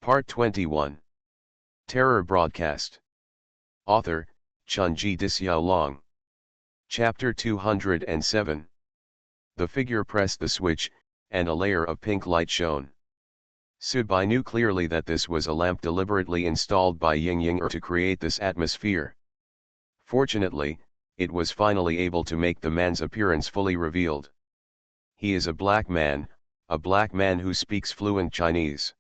Part 21. Terror Broadcast. Author, Chunji Dixiaolong. Chapter 207. The figure pressed the switch, and a layer of pink light shone. Subai knew clearly that this was a lamp deliberately installed by Ying to create this atmosphere. Fortunately, it was finally able to make the man's appearance fully revealed. He is a black man who speaks fluent Chinese.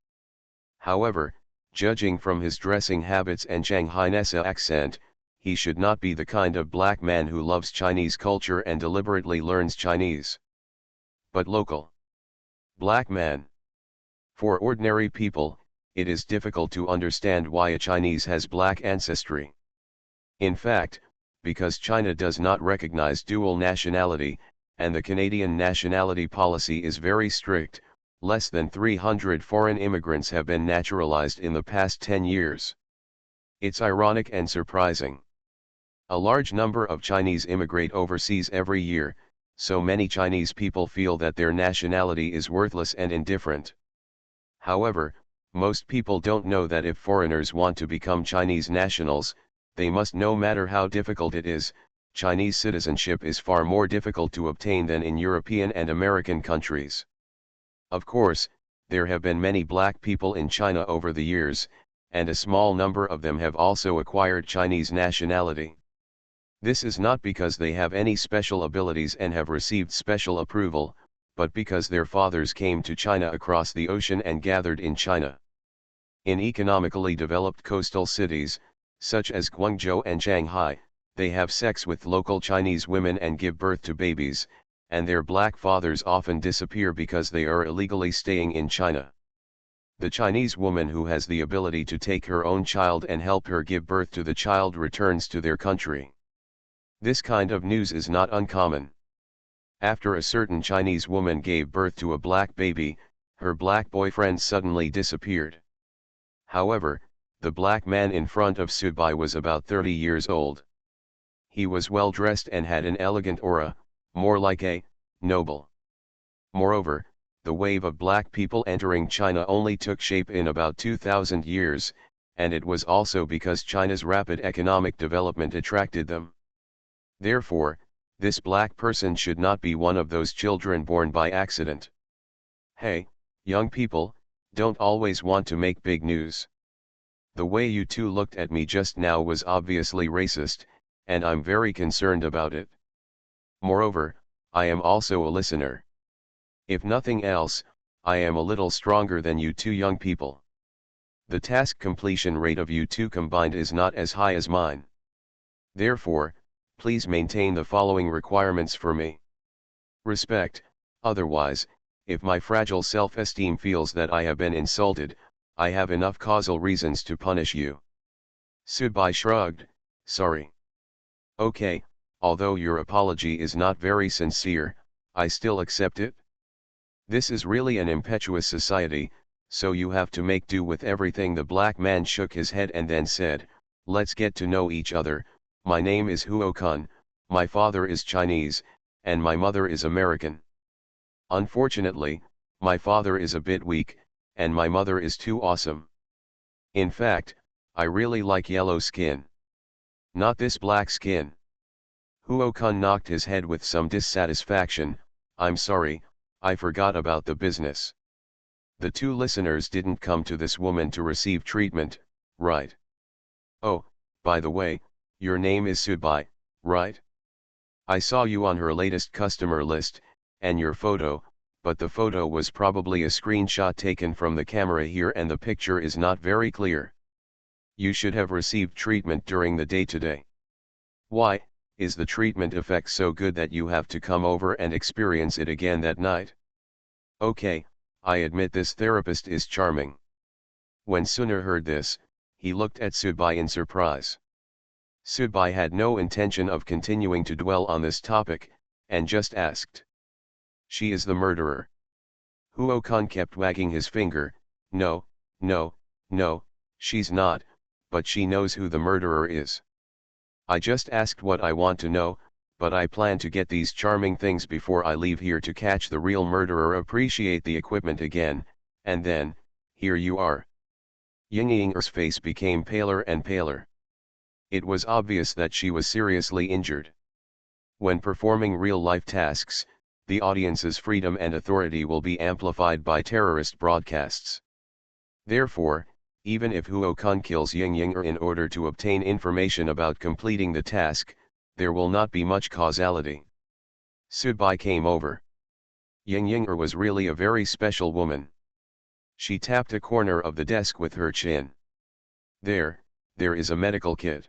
However, judging from his dressing habits and Shanghainese accent, he should not be the kind of black man who loves Chinese culture and deliberately learns Chinese. But local. Black man. For ordinary people, it is difficult to understand why a Chinese has black ancestry. In fact, because China does not recognize dual nationality, and the Canadian nationality policy is very strict, less than 300 foreign immigrants have been naturalized in the past 10 years. It's ironic and surprising. A large number of Chinese immigrate overseas every year, so many Chinese people feel that their nationality is worthless and indifferent. However, most people don't know that if foreigners want to become Chinese nationals, they must, no matter how difficult it is. Chinese citizenship is far more difficult to obtain than in European and American countries. Of course, there have been many black people in China over the years, and a small number of them have also acquired Chinese nationality. This is not because they have any special abilities and have received special approval, but because their fathers came to China across the ocean and gathered in China. In economically developed coastal cities, such as Guangzhou and Shanghai, they have sex with local Chinese women and give birth to babies, and their black fathers often disappear because they are illegally staying in China. The Chinese woman who has the ability to take her own child and help her give birth to the child returns to their country. This kind of news is not uncommon. After a certain Chinese woman gave birth to a black baby, her black boyfriend suddenly disappeared. However, the black man in front of Subai was about 30 years old. He was well dressed and had an elegant aura, more like a noble. Moreover, the wave of black people entering China only took shape in about 2,000 years, and it was also because China's rapid economic development attracted them. Therefore, this black person should not be one of those children born by accident. Hey, young people, don't always want to make big news. The way you two looked at me just now was obviously racist, and I'm very concerned about it. Moreover, I am also a listener. If nothing else, I am a little stronger than you two young people. The task completion rate of you two combined is not as high as mine. Therefore, please maintain the following requirements for me. Respect, otherwise, if my fragile self-esteem feels that I have been insulted, I have enough causal reasons to punish you. Subai shrugged, sorry. Okay, although your apology is not very sincere, I still accept it. This is really an impetuous society, so you have to make do with everything. The black man shook his head and then said, let's get to know each other. My name is Huo-kun, my father is Chinese, and my mother is American. Unfortunately, my father is a bit weak, and my mother is too awesome. In fact, I really like yellow skin. Not this black skin. Huo-kun knocked his head with some dissatisfaction. I'm sorry, I forgot about the business. The two listeners didn't come to this woman to receive treatment, right? Oh, by the way, your name is Subai, right? I saw you on her latest customer list, and your photo, but the photo was probably a screenshot taken from the camera here and the picture is not very clear. You should have received treatment during the day today. Why, is the treatment effect so good that you have to come over and experience it again that night? Okay, I admit this therapist is charming. When Suner heard this, he looked at Subai in surprise. Subai had no intention of continuing to dwell on this topic, and just asked. She is the murderer. Huo-kun kept wagging his finger, no, no, no, she's not, but she knows who the murderer is. I just asked what I want to know, but I plan to get these charming things before I leave here to catch the real murderer. Appreciate the equipment again, and then, here you are. Ying Ying's face became paler and paler. It was obvious that she was seriously injured. When performing real-life tasks, the audience's freedom and authority will be amplified by terrorist broadcasts. Therefore, even if Huo Kun kills Ying Ying'er in order to obtain information about completing the task, there will not be much causality. Subai came over. Ying Ying'er was really a very special woman. She tapped a corner of the desk with her chin. There is a medical kit.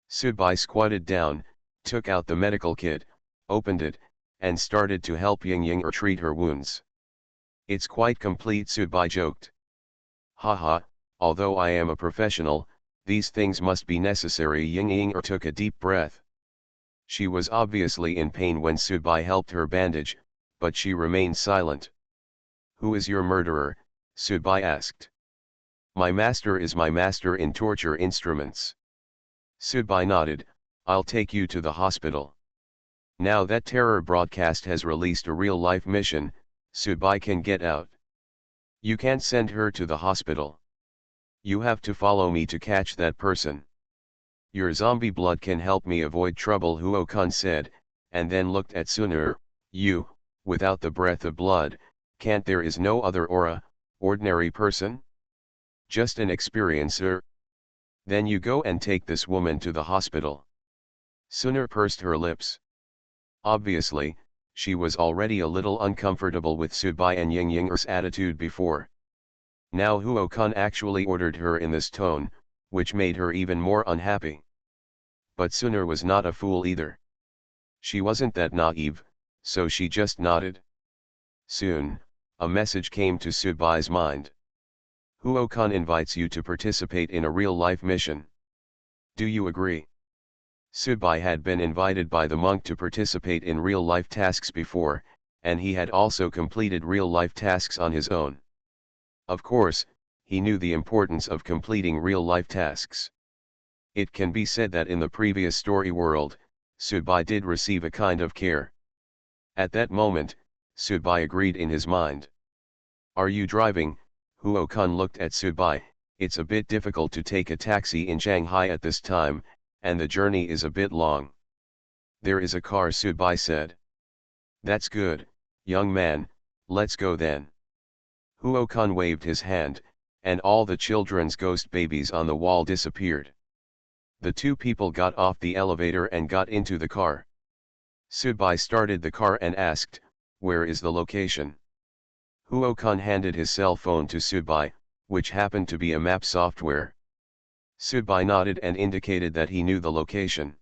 Subai squatted down, took out the medical kit, opened it, and started to help Ying Ying'er treat her wounds. It's quite complete, Subai joked. Haha, although I am a professional, these things must be necessary. Ying Ying'er took a deep breath. She was obviously in pain when Subai helped her bandage, but she remained silent. Who is your murderer? Subai asked. My master is my master in torture instruments. Subai nodded. I'll take you to the hospital. Now that terror broadcast has released a real-life mission, Subai can get out. You can't send her to the hospital. You have to follow me to catch that person. Your zombie blood can help me avoid trouble, Huo Kun said, and then looked at Sunur. You, without the breath of blood, can't there is no other aura, ordinary person? Just an experiencer. Then you go and take this woman to the hospital. Sunur pursed her lips. Obviously, she was already a little uncomfortable with Subai and Ying Ying'er's attitude before. Now Huo Kun actually ordered her in this tone, which made her even more unhappy. But Sunur was not a fool either. She wasn't that naive, so she just nodded. Soon, a message came to Subai's mind. Huo Kun invites you to participate in a real-life mission. Do you agree? Subai had been invited by the monk to participate in real-life tasks before, and he had also completed real-life tasks on his own. Of course, he knew the importance of completing real-life tasks. It can be said that in the previous story world, Subai did receive a kind of care. At that moment, Subai agreed in his mind. Are you driving? Huo Kun looked at Subai. It's a bit difficult to take a taxi in Shanghai at this time, and the journey is a bit long. There is a car, Subai said. That's good, young man, let's go then. Huo Kun waved his hand, and all the children's ghost babies on the wall disappeared. The two people got off the elevator and got into the car. Subai started the car and asked, where is the location? Huo Kun handed his cell phone to Subai, which happened to be a map software. Subai nodded and indicated that he knew the location.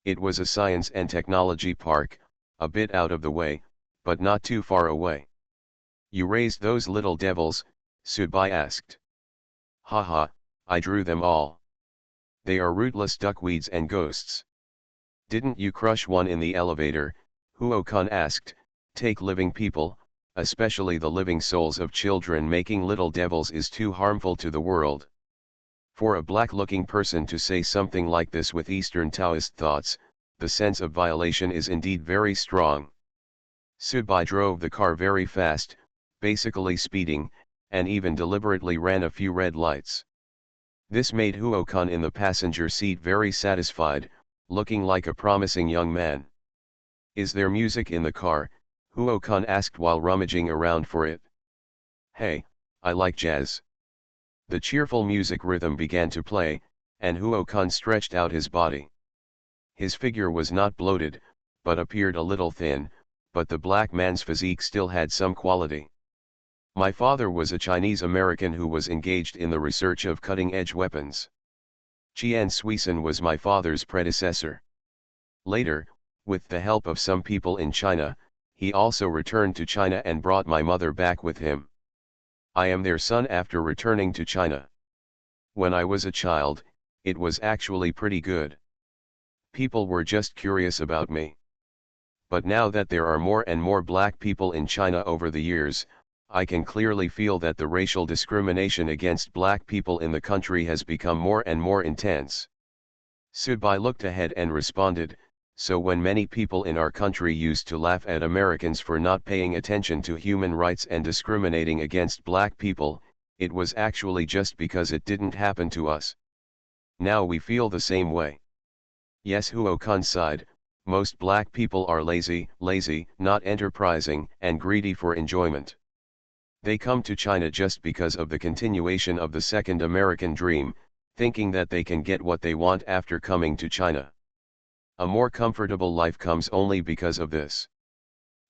It was a science and technology park, a bit out of the way, but not too far away. You raised those little devils? Subai asked. Haha, I drew them all. They are rootless duckweeds and ghosts. Didn't you crush one in the elevator? Huo Kun asked. Take living people, especially the living souls of children. Making little devils is too harmful to the world. For a black-looking person to say something like this with Eastern Taoist thoughts, the sense of violation is indeed very strong. Subai drove the car very fast, basically speeding, and even deliberately ran a few red lights. This made Huo Kun in the passenger seat very satisfied, looking like a promising young man. Is there music in the car? Huo Kun asked while rummaging around for it. Hey, I like jazz. The cheerful music rhythm began to play, and Huo Kun stretched out his body. His figure was not bloated, but appeared a little thin, but the black man's physique still had some quality. My father was a Chinese American who was engaged in the research of cutting-edge weapons. Qian Suisun was my father's predecessor. Later, with the help of some people in China, he also returned to China and brought my mother back with him. I am their son after returning to China. When I was a child, it was actually pretty good. People were just curious about me. But now that there are more and more black people in China over the years, I can clearly feel that the racial discrimination against black people in the country has become more and more intense. Subai looked ahead and responded, so when many people in our country used to laugh at Americans for not paying attention to human rights and discriminating against black people, it was actually just because it didn't happen to us. Now we feel the same way. Yes, Huo-kun sighed, most black people are lazy, not enterprising, and greedy for enjoyment. They come to China just because of the continuation of the second American dream, thinking that they can get what they want after coming to China. A more comfortable life comes only because of this.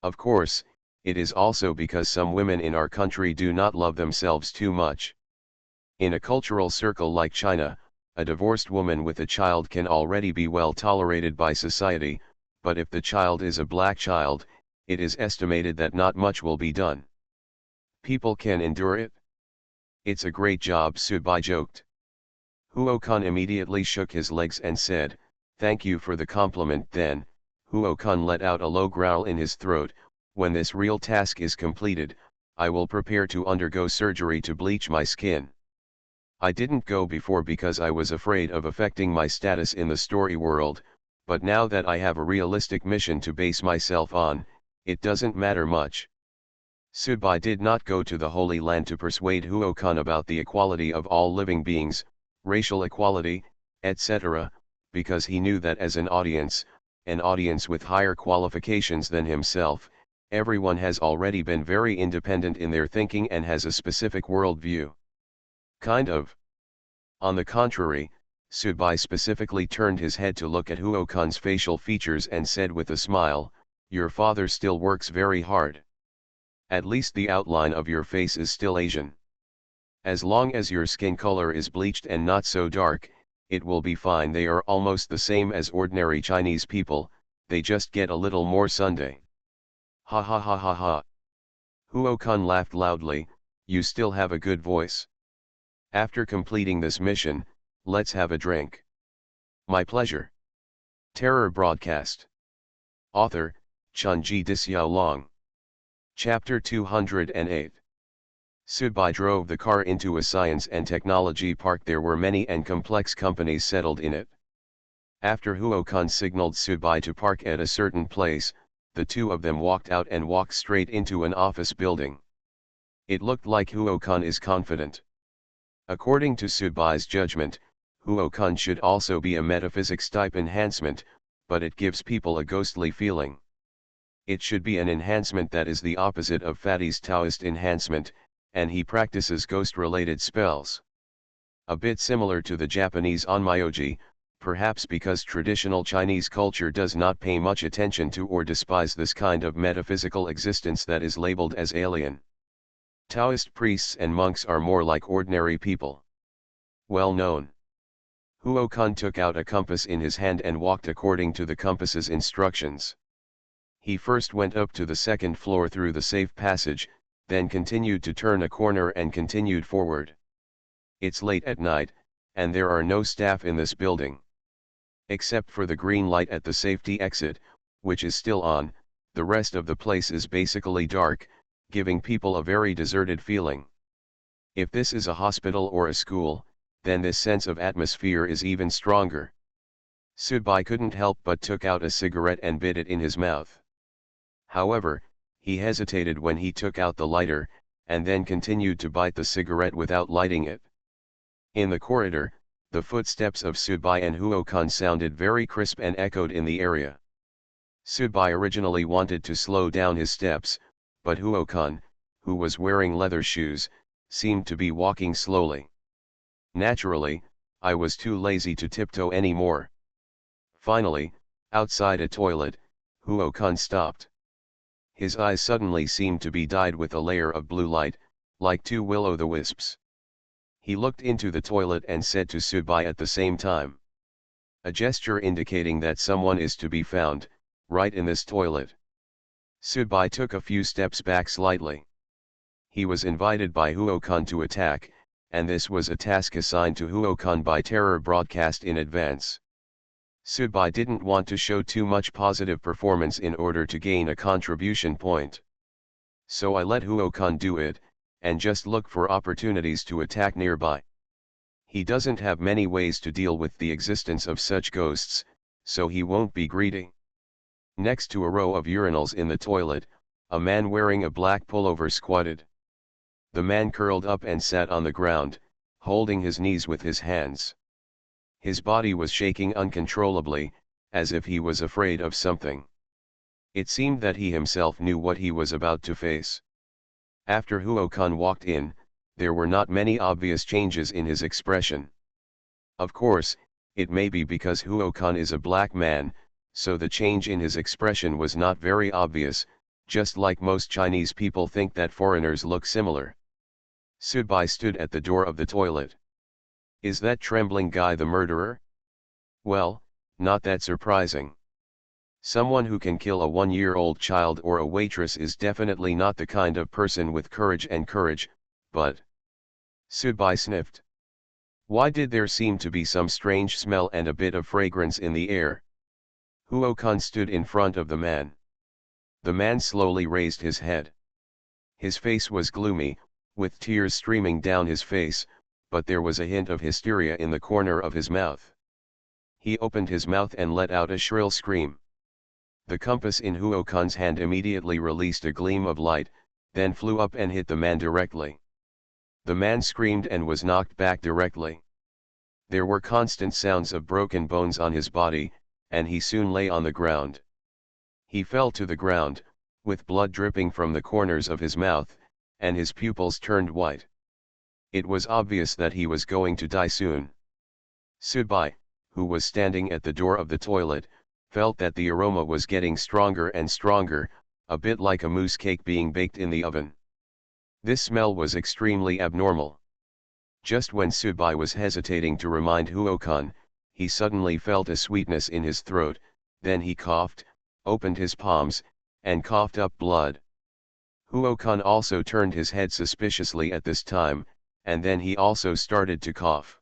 Of course, it is also because some women in our country do not love themselves too much. In a cultural circle like China, a divorced woman with a child can already be well tolerated by society, but if the child is a black child, it is estimated that not much will be done. People can endure it. It's a great job, Subai joked. Huo-kun immediately shook his legs and said, "Thank you for the compliment." Then, Huo-kun let out a low growl in his throat, "When this real task is completed, I will prepare to undergo surgery to bleach my skin. I didn't go before because I was afraid of affecting my status in the story world, but now that I have a realistic mission to base myself on, it doesn't matter much." Subai did not go to the Holy Land to persuade Huo-kun about the equality of all living beings, racial equality, etc., because he knew that as an audience with higher qualifications than himself, everyone has already been very independent in their thinking and has a specific worldview. Kind of. On the contrary, Subai specifically turned his head to look at Huo-kun's facial features and said with a smile, "Your father still works very hard. At least the outline of your face is still Asian. As long as your skin color is bleached and not so dark, it will be fine. They are almost the same as ordinary Chinese people, they just get a little more Sunday." Ha ha ha ha ha. Huo-kun laughed loudly, "You still have a good voice. After completing this mission, let's have a drink." "My pleasure." Terror Broadcast. Author, Chunji Dixiaolong. Chapter 208. Subai drove the car into a science and technology park. There were many and complex companies settled in it. After Huo-kun signaled Subai to park at a certain place, the two of them walked out and walked straight into an office building. It looked like Huo-kun is confident. According to Subai's judgment, Huo-kun should also be a metaphysics type enhancement, but it gives people a ghostly feeling. It should be an enhancement that is the opposite of Fatty's Taoist enhancement, and he practices ghost-related spells. A bit similar to the Japanese onmyoji, perhaps because traditional Chinese culture does not pay much attention to or despise this kind of metaphysical existence that is labeled as alien. Taoist priests and monks are more like ordinary people. Well known. Huo-kun took out a compass in his hand and walked according to the compass's instructions. He first went up to the second floor through the safe passage, then continued to turn a corner and continued forward. It's late at night, and there are no staff in this building. Except for the green light at the safety exit, which is still on, the rest of the place is basically dark, giving people a very deserted feeling. If this is a hospital or a school, then this sense of atmosphere is even stronger. Subai couldn't help but took out a cigarette and bit it in his mouth. However, he hesitated when he took out the lighter, and then continued to bite the cigarette without lighting it. In the corridor, the footsteps of Subai and Huo-kun sounded very crisp and echoed in the area. Subai originally wanted to slow down his steps, but Huo-kun, who was wearing leather shoes, seemed to be walking slowly. Naturally, I was too lazy to tiptoe anymore. Finally, outside a toilet, Huo-kun stopped. His eyes suddenly seemed to be dyed with a layer of blue light, like two will-o'-the-wisps. He looked into the toilet and said to Subai at the same time. A gesture indicating that someone is to be found, right in this toilet. Subai took a few steps back slightly. He was invited by Huo-kun to attack, and this was a task assigned to Huo-kun by Terror Broadcast in advance. Subai didn't want to show too much positive performance in order to gain a contribution point. So I let Huo-kun do it, and just look for opportunities to attack nearby. He doesn't have many ways to deal with the existence of such ghosts, so he won't be greedy. Next to a row of urinals in the toilet, a man wearing a black pullover squatted. The man curled up and sat on the ground, holding his knees with his hands. His body was shaking uncontrollably, as if he was afraid of something. It seemed that he himself knew what he was about to face. After Huo-kun walked in, there were not many obvious changes in his expression. Of course, it may be because Huo-kun is a black man, so the change in his expression was not very obvious, just like most Chinese people think that foreigners look similar. Subai stood at the door of the toilet. Is that trembling guy the murderer? Well, not that surprising. Someone who can kill a 1-year-old child or a waitress is definitely not the kind of person with courage, but... Subai sniffed. Why did there seem to be some strange smell and a bit of fragrance in the air? Huo-kun stood in front of the man. The man slowly raised his head. His face was gloomy, with tears streaming down his face, but there was a hint of hysteria in the corner of his mouth. He opened his mouth and let out a shrill scream. The compass in Huo-kun's hand immediately released a gleam of light, then flew up and hit the man directly. The man screamed and was knocked back directly. There were constant sounds of broken bones on his body, and he soon lay on the ground. He fell to the ground, with blood dripping from the corners of his mouth, and his pupils turned white. It was obvious that he was going to die soon. Subai, who was standing at the door of the toilet, felt that the aroma was getting stronger and stronger, a bit like a mousse cake being baked in the oven. This smell was extremely abnormal. Just when Subai was hesitating to remind Huo-kun, he suddenly felt a sweetness in his throat, then he coughed, opened his palms, and coughed up blood. Huo-kun also turned his head suspiciously at this time, and then he also started to cough.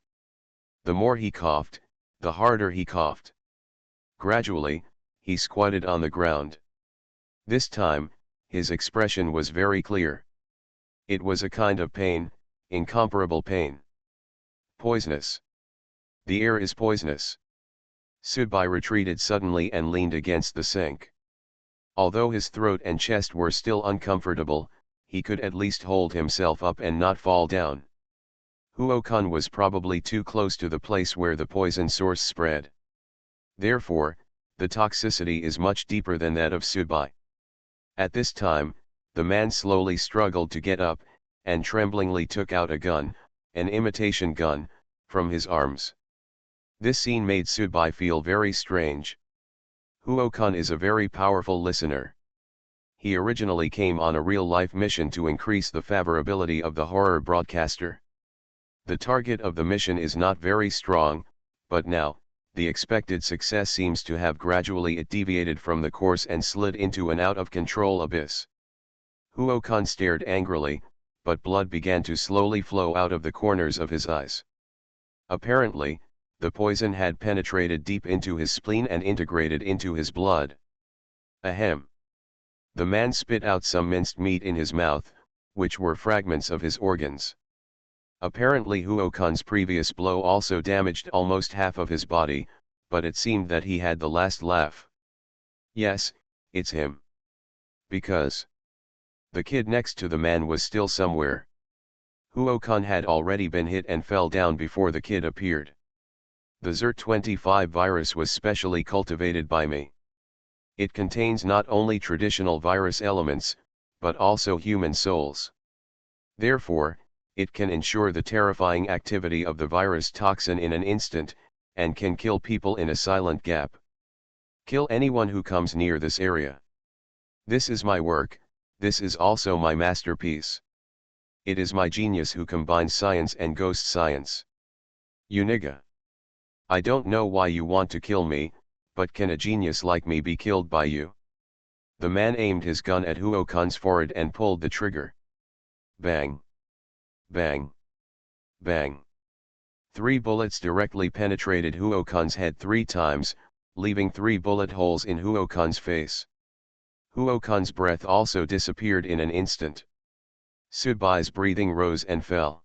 The more he coughed, the harder he coughed. Gradually, he squatted on the ground. This time, his expression was very clear. It was a kind of pain, incomparable pain. Poisonous. The air is poisonous. Subai retreated suddenly and leaned against the sink. Although his throat and chest were still uncomfortable, he could at least hold himself up and not fall down. Huo-kun was probably too close to the place where the poison source spread. Therefore, the toxicity is much deeper than that of Subai. At this time, the man slowly struggled to get up, and tremblingly took out a gun, an imitation gun, from his arms. This scene made Subai feel very strange. Huo-kun is a very powerful listener. He originally came on a real-life mission to increase the favorability of the horror broadcaster. The target of the mission is not very strong, but now, the expected success seems to have gradually deviated from the course and slid into an out-of-control abyss. Huo-kun stared angrily, but blood began to slowly flow out of the corners of his eyes. Apparently, the poison had penetrated deep into his spleen and integrated into his blood. Ahem. The man spit out some minced meat in his mouth, which were fragments of his organs. Apparently Huo-kun's previous blow also damaged almost half of his body, but it seemed that he had the last laugh. Yes, it's him. Because the kid next to the man was still somewhere. Huo-kun had already been hit and fell down before the kid appeared. The ZER-25 virus was specially cultivated by me. It contains not only traditional virus elements, but also human souls. Therefore, it can ensure the terrifying activity of the virus toxin in an instant, and can kill people in a silent gap. Kill anyone who comes near this area. This is my work, this is also my masterpiece. It is my genius who combines science and ghost science. You nigga. I don't know why you want to kill me, but can a genius like me be killed by you? The man aimed his gun at Huo-kun's forehead and pulled the trigger. Bang. Bang. Bang. 3 bullets directly penetrated Huo-kun's head 3 times, leaving 3 bullet holes in Huo-kun's face. Huo-kun's breath also disappeared in an instant. Subai's breathing rose and fell.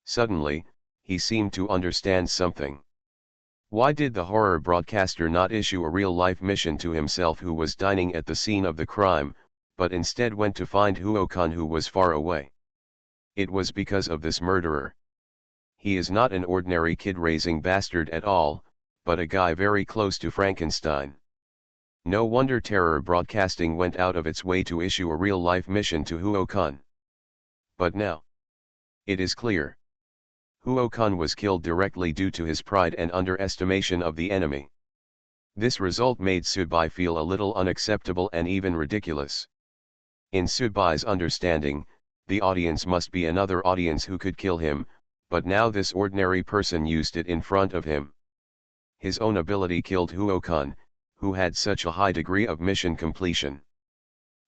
Suddenly, he seemed to understand something. Why did the horror broadcaster not issue a real-life mission to himself who was dining at the scene of the crime, but instead went to find Huo-kun who was far away? It was because of this murderer. He is not an ordinary kid-raising bastard at all, but a guy very close to Frankenstein. No wonder Terror Broadcasting went out of its way to issue a real-life mission to Huo-kun. But now, it is clear. Huo-kun was killed directly due to his pride and underestimation of the enemy. This result made Subai feel a little unacceptable and even ridiculous. In Subai's understanding, the audience must be another audience who could kill him, but now this ordinary person used it in front of him. His own ability killed Huo-kun, who had such a high degree of mission completion.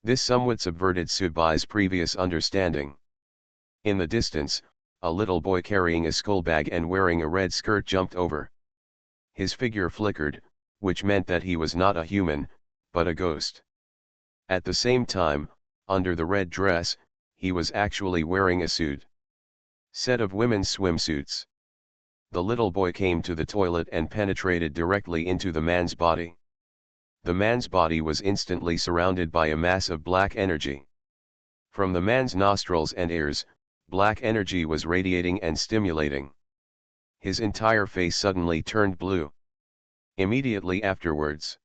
This somewhat subverted Subai's previous understanding. In the distance, a little boy carrying a skull bag and wearing a red skirt jumped over. His figure flickered, which meant that he was not a human, but a ghost. At the same time, under the red dress, he was actually wearing a set of women's swimsuits. The little boy came to the toilet and penetrated directly into the man's body. The man's body was instantly surrounded by a mass of black energy. From the man's nostrils and ears, black energy was radiating and stimulating. His entire face suddenly turned blue. Immediately afterwards,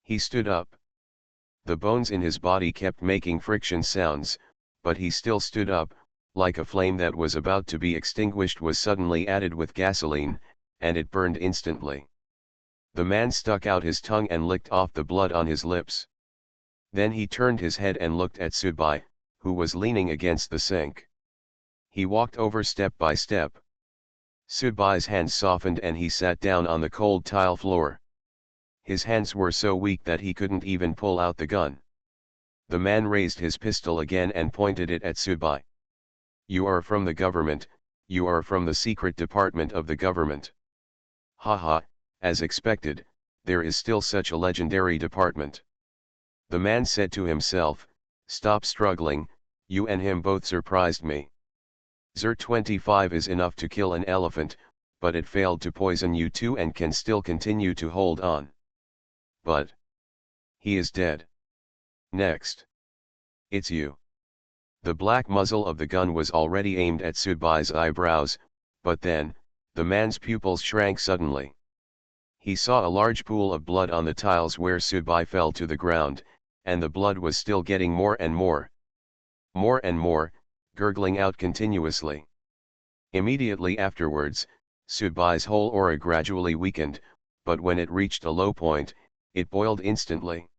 he stood up. The bones in his body kept making friction sounds, but he still stood up, like a flame that was about to be extinguished was suddenly added with gasoline, and it burned instantly. The man stuck out his tongue and licked off the blood on his lips. Then he turned his head and looked at Subai, who was leaning against the sink. He walked over step by step. Subai's hands softened and he sat down on the cold tile floor. His hands were so weak that he couldn't even pull out the gun. The man raised his pistol again and pointed it at Subai. "You are from the government, you are from the secret department of the government." "Haha, as expected, there is still such a legendary department." The man said to himself, "Stop struggling, you and him both surprised me. Zr-25 is enough to kill an elephant, but it failed to poison you too and can still continue to hold on. But he is dead. Next. It's you." The black muzzle of the gun was already aimed at Subai's eyebrows, but then, the man's pupils shrank suddenly. He saw a large pool of blood on the tiles where Subai fell to the ground, and the blood was still getting more and more, gurgling out continuously. Immediately afterwards, Subai's whole aura gradually weakened, but when it reached a low point, it boiled instantly.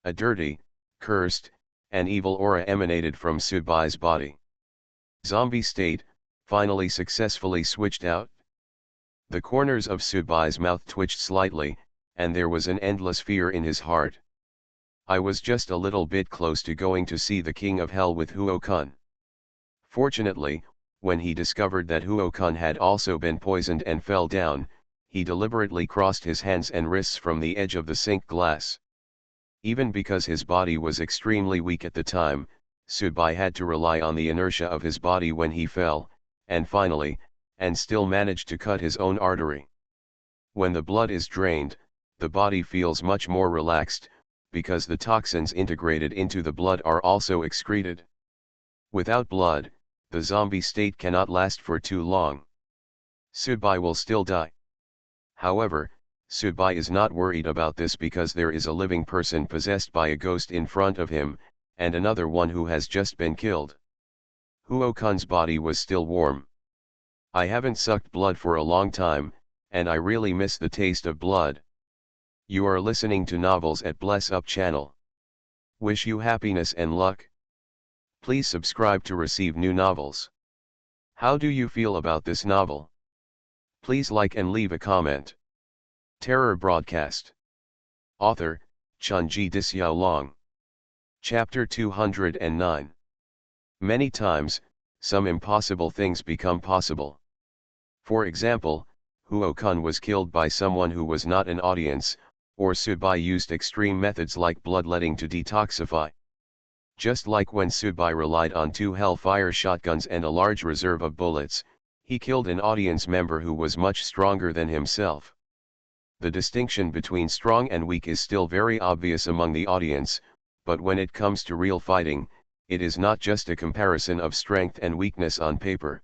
A dirty, cursed, and evil aura emanated from Subai's body. Zombie state, finally successfully switched out. The corners of Subai's mouth twitched slightly, and there was an endless fear in his heart. "I was just a little bit close to going to see the King of Hell with Huo-kun." Fortunately, when he discovered that Huo-kun had also been poisoned and fell down, he deliberately crossed his hands and wrists from the edge of the sink glass. Even because his body was extremely weak at the time, Subai had to rely on the inertia of his body when he fell, and finally, and still managed to cut his own artery. When the blood is drained, the body feels much more relaxed, because the toxins integrated into the blood are also excreted. Without blood, the zombie state cannot last for too long. Subai will still die. However, Subai is not worried about this because there is a living person possessed by a ghost in front of him, and another one who has just been killed. Huo-kun's body was still warm. "I haven't sucked blood for a long time, and I really miss the taste of blood." You are listening to Novels at Bless Up channel. Wish you happiness and luck. Please subscribe to receive new novels. How do you feel about this novel? Please like and leave a comment. Terror Broadcast. Author, Chunji Disyao. Chapter 209. Many times, some impossible things become possible. For example, Huo-kun was killed by someone who was not an audience, or Subai used extreme methods like bloodletting to detoxify. Just like when Subai relied on 2 Hellfire shotguns and a large reserve of bullets, he killed an audience member who was much stronger than himself. The distinction between strong and weak is still very obvious among the audience, but when it comes to real fighting, it is not just a comparison of strength and weakness on paper.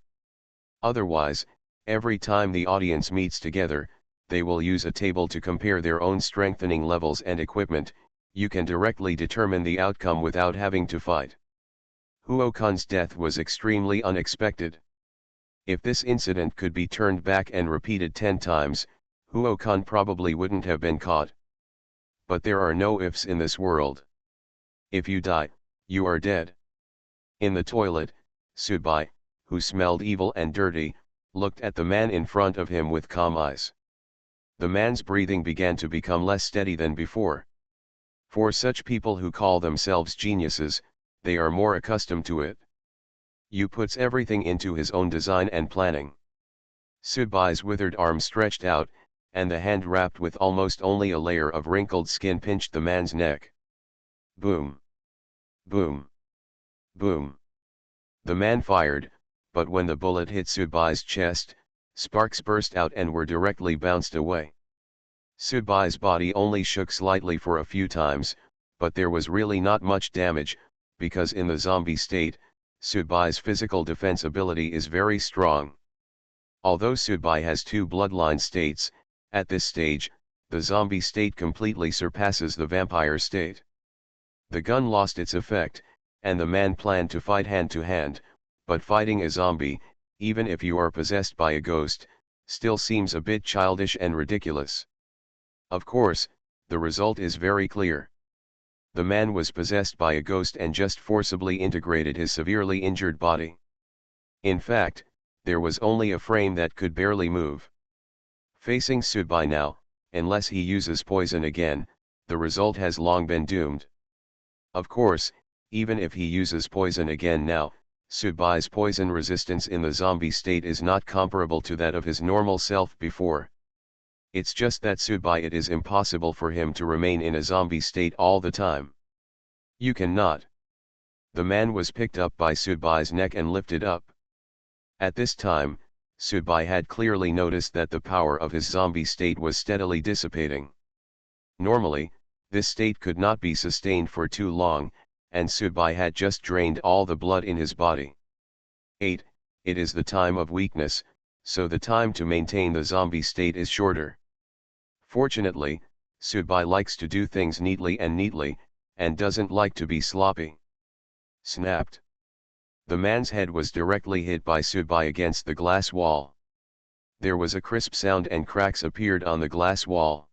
Otherwise, every time the audience meets together, they will use a table to compare their own strengthening levels and equipment. You can directly determine the outcome without having to fight. Huokan's death was extremely unexpected. If this incident could be turned back and repeated 10 times, Huokan probably wouldn't have been caught. But there are no ifs in this world. If you die, you are dead. In the toilet, Subai, who smelled evil and dirty, looked at the man in front of him with calm eyes. The man's breathing began to become less steady than before. For such people who call themselves geniuses, they are more accustomed to it. Yu puts everything into his own design and planning. Subai's withered arm stretched out, and the hand wrapped with almost only a layer of wrinkled skin pinched the man's neck. Boom! Boom! Boom! The man fired, but when the bullet hit Subai's chest, sparks burst out and were directly bounced away. Subai's body only shook slightly for a few times, but there was really not much damage, because in the zombie state, Subai's physical defense ability is very strong. Although Subai has 2 bloodline states, at this stage, the zombie state completely surpasses the vampire state. The gun lost its effect, and the man planned to fight hand to hand, but fighting a zombie, even if you are possessed by a ghost, still seems a bit childish and ridiculous. Of course, the result is very clear. The man was possessed by a ghost and just forcibly integrated his severely injured body. In fact, there was only a frame that could barely move. Facing Subai now, unless he uses poison again, the result has long been doomed. Of course, even if he uses poison again now, Subai's poison resistance in the zombie state is not comparable to that of his normal self before. It's just that Subai it is impossible for him to remain in a zombie state all the time. You cannot. The man was picked up by Subai's neck and lifted up. At this time, Subai had clearly noticed that the power of his zombie state was steadily dissipating. Normally, this state could not be sustained for too long, and Subai had just drained all the blood in his body. 8. It is the time of weakness, so the time to maintain the zombie state is shorter. Fortunately, Subai likes to do things neatly and doesn't like to be sloppy. Snapped. The man's head was directly hit by Subai against the glass wall. There was a crisp sound and cracks appeared on the glass wall.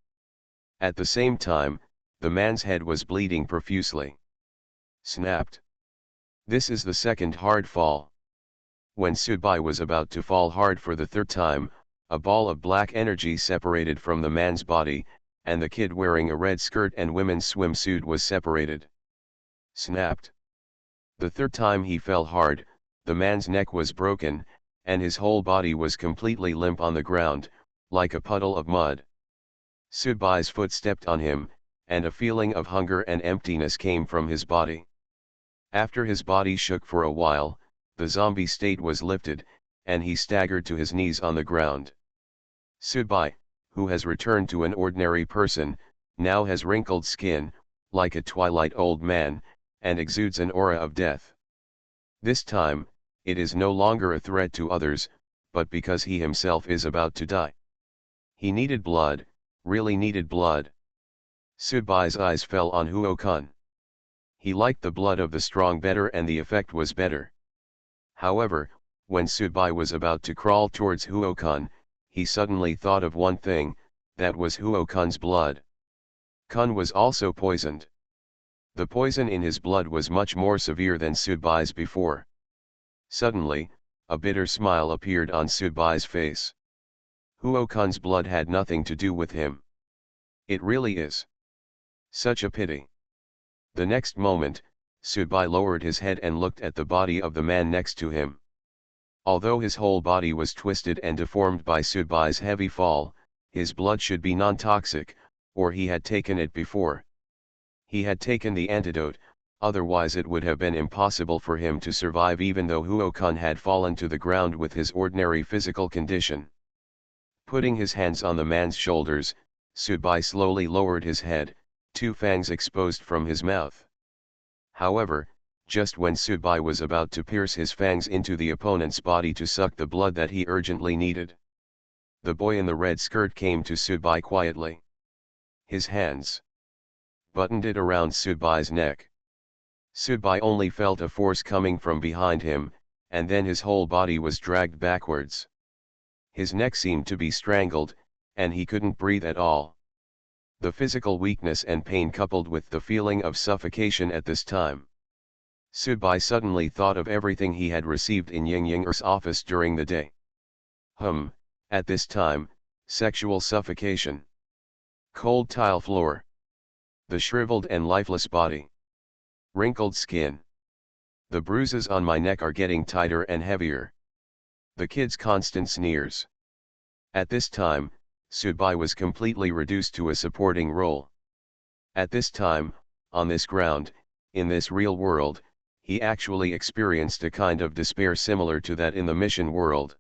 At the same time, the man's head was bleeding profusely. Snapped. This is the second hard fall. When Subai was about to fall hard for the 3rd time, a ball of black energy separated from the man's body, and the kid wearing a red skirt and women's swimsuit was separated. Snapped. The 3rd time he fell hard, the man's neck was broken, and his whole body was completely limp on the ground, like a puddle of mud. Subai's foot stepped on him, and a feeling of hunger and emptiness came from his body. After his body shook for a while, the zombie state was lifted, and he staggered to his knees on the ground. Subai, who has returned to an ordinary person, now has wrinkled skin, like a twilight old man, and exudes an aura of death. This time, it is no longer a threat to others, but because he himself is about to die. He needed blood, really needed blood. Subai's eyes fell on Huokan. He liked the blood of the strong better and the effect was better. However, when Subai was about to crawl towards Huokan, he suddenly thought of one thing, that was Huokan's blood. Kun was also poisoned. The poison in his blood was much more severe than Subai's before. Suddenly, a bitter smile appeared on Subai's face. Huokan's blood had nothing to do with him. It really is. Such a pity. The next moment, Subai lowered his head and looked at the body of the man next to him. Although his whole body was twisted and deformed by Subai's heavy fall, his blood should be non-toxic, or he had taken it before. He had taken the antidote, otherwise it would have been impossible for him to survive even though Huokan had fallen to the ground with his ordinary physical condition. Putting his hands on the man's shoulders, Subai slowly lowered his head, 2 fangs exposed from his mouth. However, just when Subai was about to pierce his fangs into the opponent's body to suck the blood that he urgently needed. The boy in the red skirt came to Subai quietly. His hands buttoned it around Subai's neck. Subai only felt a force coming from behind him, and then his whole body was dragged backwards. His neck seemed to be strangled, and he couldn't breathe at all. The physical weakness and pain coupled with the feeling of suffocation at this time. Subai suddenly thought of everything he had received in Ying Ying's office during the day. At this time, sexual suffocation. Cold tile floor. The shriveled and lifeless body. Wrinkled skin. The bruises on my neck are getting tighter and heavier. The kid's constant sneers. At this time, Subai was completely reduced to a supporting role. At this time, on this ground, in this real world, he actually experienced a kind of despair similar to that in the mission world.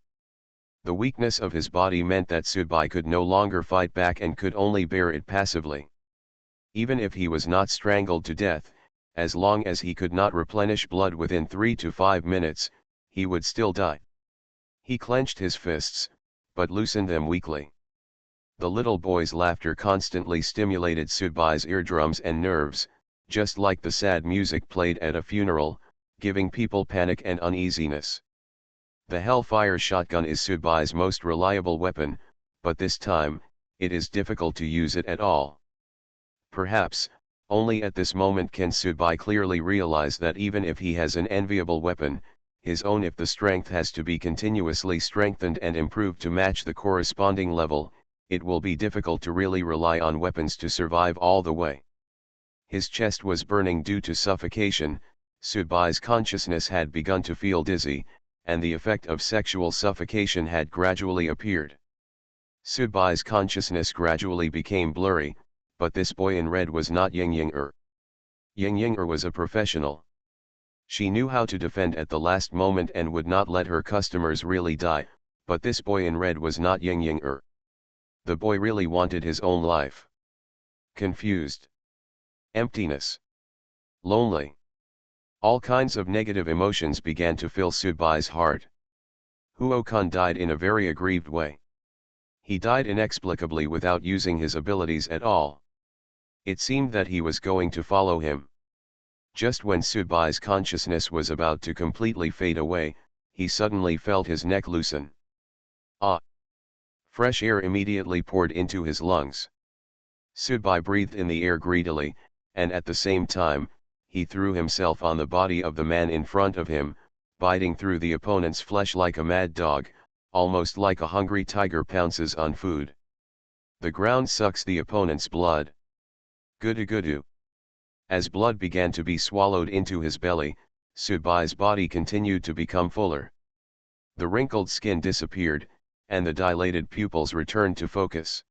The weakness of his body meant that Subai could no longer fight back and could only bear it passively. Even if he was not strangled to death, as long as he could not replenish blood within 3 to 5 minutes, he would still die. He clenched his fists, but loosened them weakly. The little boy's laughter constantly stimulated Subai's eardrums and nerves, just like the sad music played at a funeral, giving people panic and uneasiness. The Hellfire shotgun is Subai's most reliable weapon, but this time, it is difficult to use it at all. Perhaps, only at this moment can Subai clearly realize that even if he has an enviable weapon, his own if the strength has to be continuously strengthened and improved to match the corresponding level, it will be difficult to really rely on weapons to survive all the way. His chest was burning due to suffocation, Subai's consciousness had begun to feel dizzy, and the effect of sexual suffocation had gradually appeared. Subai's consciousness gradually became blurry, but this boy in red was not Ying Ying. Ying Ying was a professional. She knew how to defend at the last moment and would not let her customers really die, but this boy in red was not Ying Ying. The boy really wanted his own life. Confused. Emptiness. Lonely. All kinds of negative emotions began to fill Subai's heart. Huo-kun died in a very aggrieved way. He died inexplicably without using his abilities at all. It seemed that he was going to follow him. Just when Subai's consciousness was about to completely fade away, he suddenly felt his neck loosen. Ah! Fresh air immediately poured into his lungs. Subai breathed in the air greedily, and at the same time, he threw himself on the body of the man in front of him, biting through the opponent's flesh like a mad dog, almost like a hungry tiger pounces on food. The ground sucks the opponent's blood. Gudu-gudu. As blood began to be swallowed into his belly, Subai's body continued to become fuller. The wrinkled skin disappeared, and the dilated pupils returned to focus.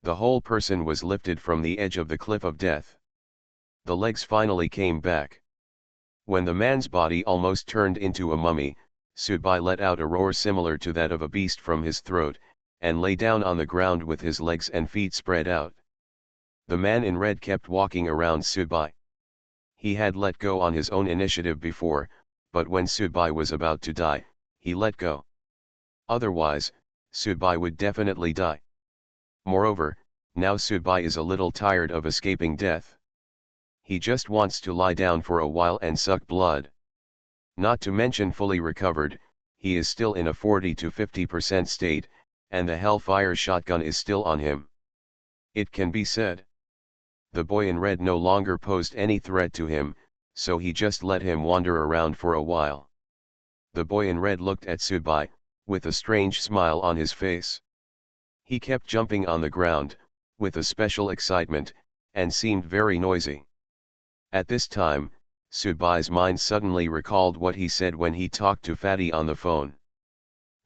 The whole person was lifted from the edge of the cliff of death. The legs finally came back. When the man's body almost turned into a mummy, Subai let out a roar similar to that of a beast from his throat, and lay down on the ground with his legs and feet spread out. The man in red kept walking around Subai. He had let go on his own initiative before, but when Subai was about to die, he let go. Otherwise, Subai would definitely die. Moreover, now Subai is a little tired of escaping death. He just wants to lie down for a while and suck blood. Not to mention fully recovered, he is still in a 40 to 50% state, and the Hellfire shotgun is still on him. It can be said. The boy in red no longer posed any threat to him, so he just let him wander around for a while. The boy in red looked at Subai, with a strange smile on his face. He kept jumping on the ground, with a special excitement, and seemed very noisy. At this time, Subai's mind suddenly recalled what he said when he talked to Fatty on the phone.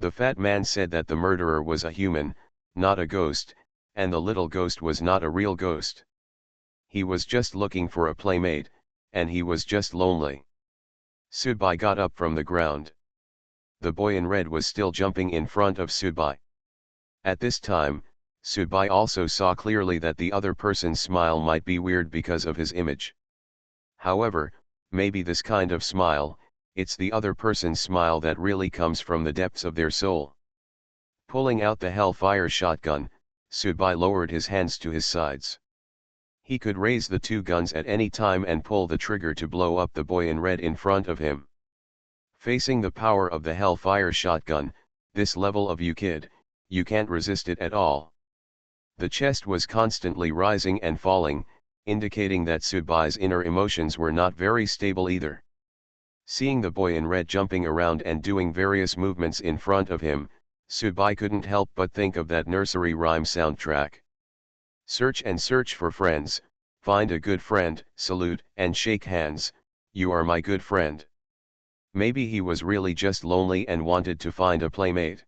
The fat man said that the murderer was a human, not a ghost, and the little ghost was not a real ghost. He was just looking for a playmate, and he was just lonely. Subai got up from the ground. The boy in red was still jumping in front of Subai. At this time, Subai also saw clearly that the other person's smile might be weird because of his image. However, maybe this kind of smile, it's the other person's smile that really comes from the depths of their soul. Pulling out the Hellfire shotgun, Subai lowered his hands to his sides. He could raise the two guns at any time and pull the trigger to blow up the boy in red in front of him. Facing the power of the Hellfire shotgun, this level of you kid, you can't resist it at all. The chest was constantly rising and falling, indicating that Subai's inner emotions were not very stable either. Seeing the boy in red jumping around and doing various movements in front of him, Subai couldn't help but think of that nursery rhyme soundtrack. Search and search for friends, find a good friend, salute and shake hands, you are my good friend. Maybe he was really just lonely and wanted to find a playmate.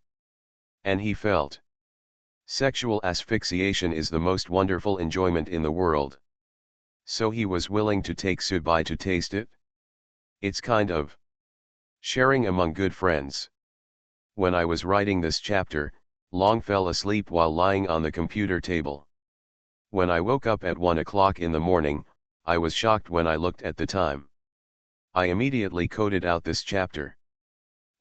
And he felt. Sexual asphyxiation is the most wonderful enjoyment in the world. So he was willing to take Subai to taste it. It's kind of sharing among good friends. When I was writing this chapter, Long fell asleep while lying on the computer table. When I woke up at 1 o'clock in the morning, I was shocked when I looked at the time. I immediately coded out this chapter.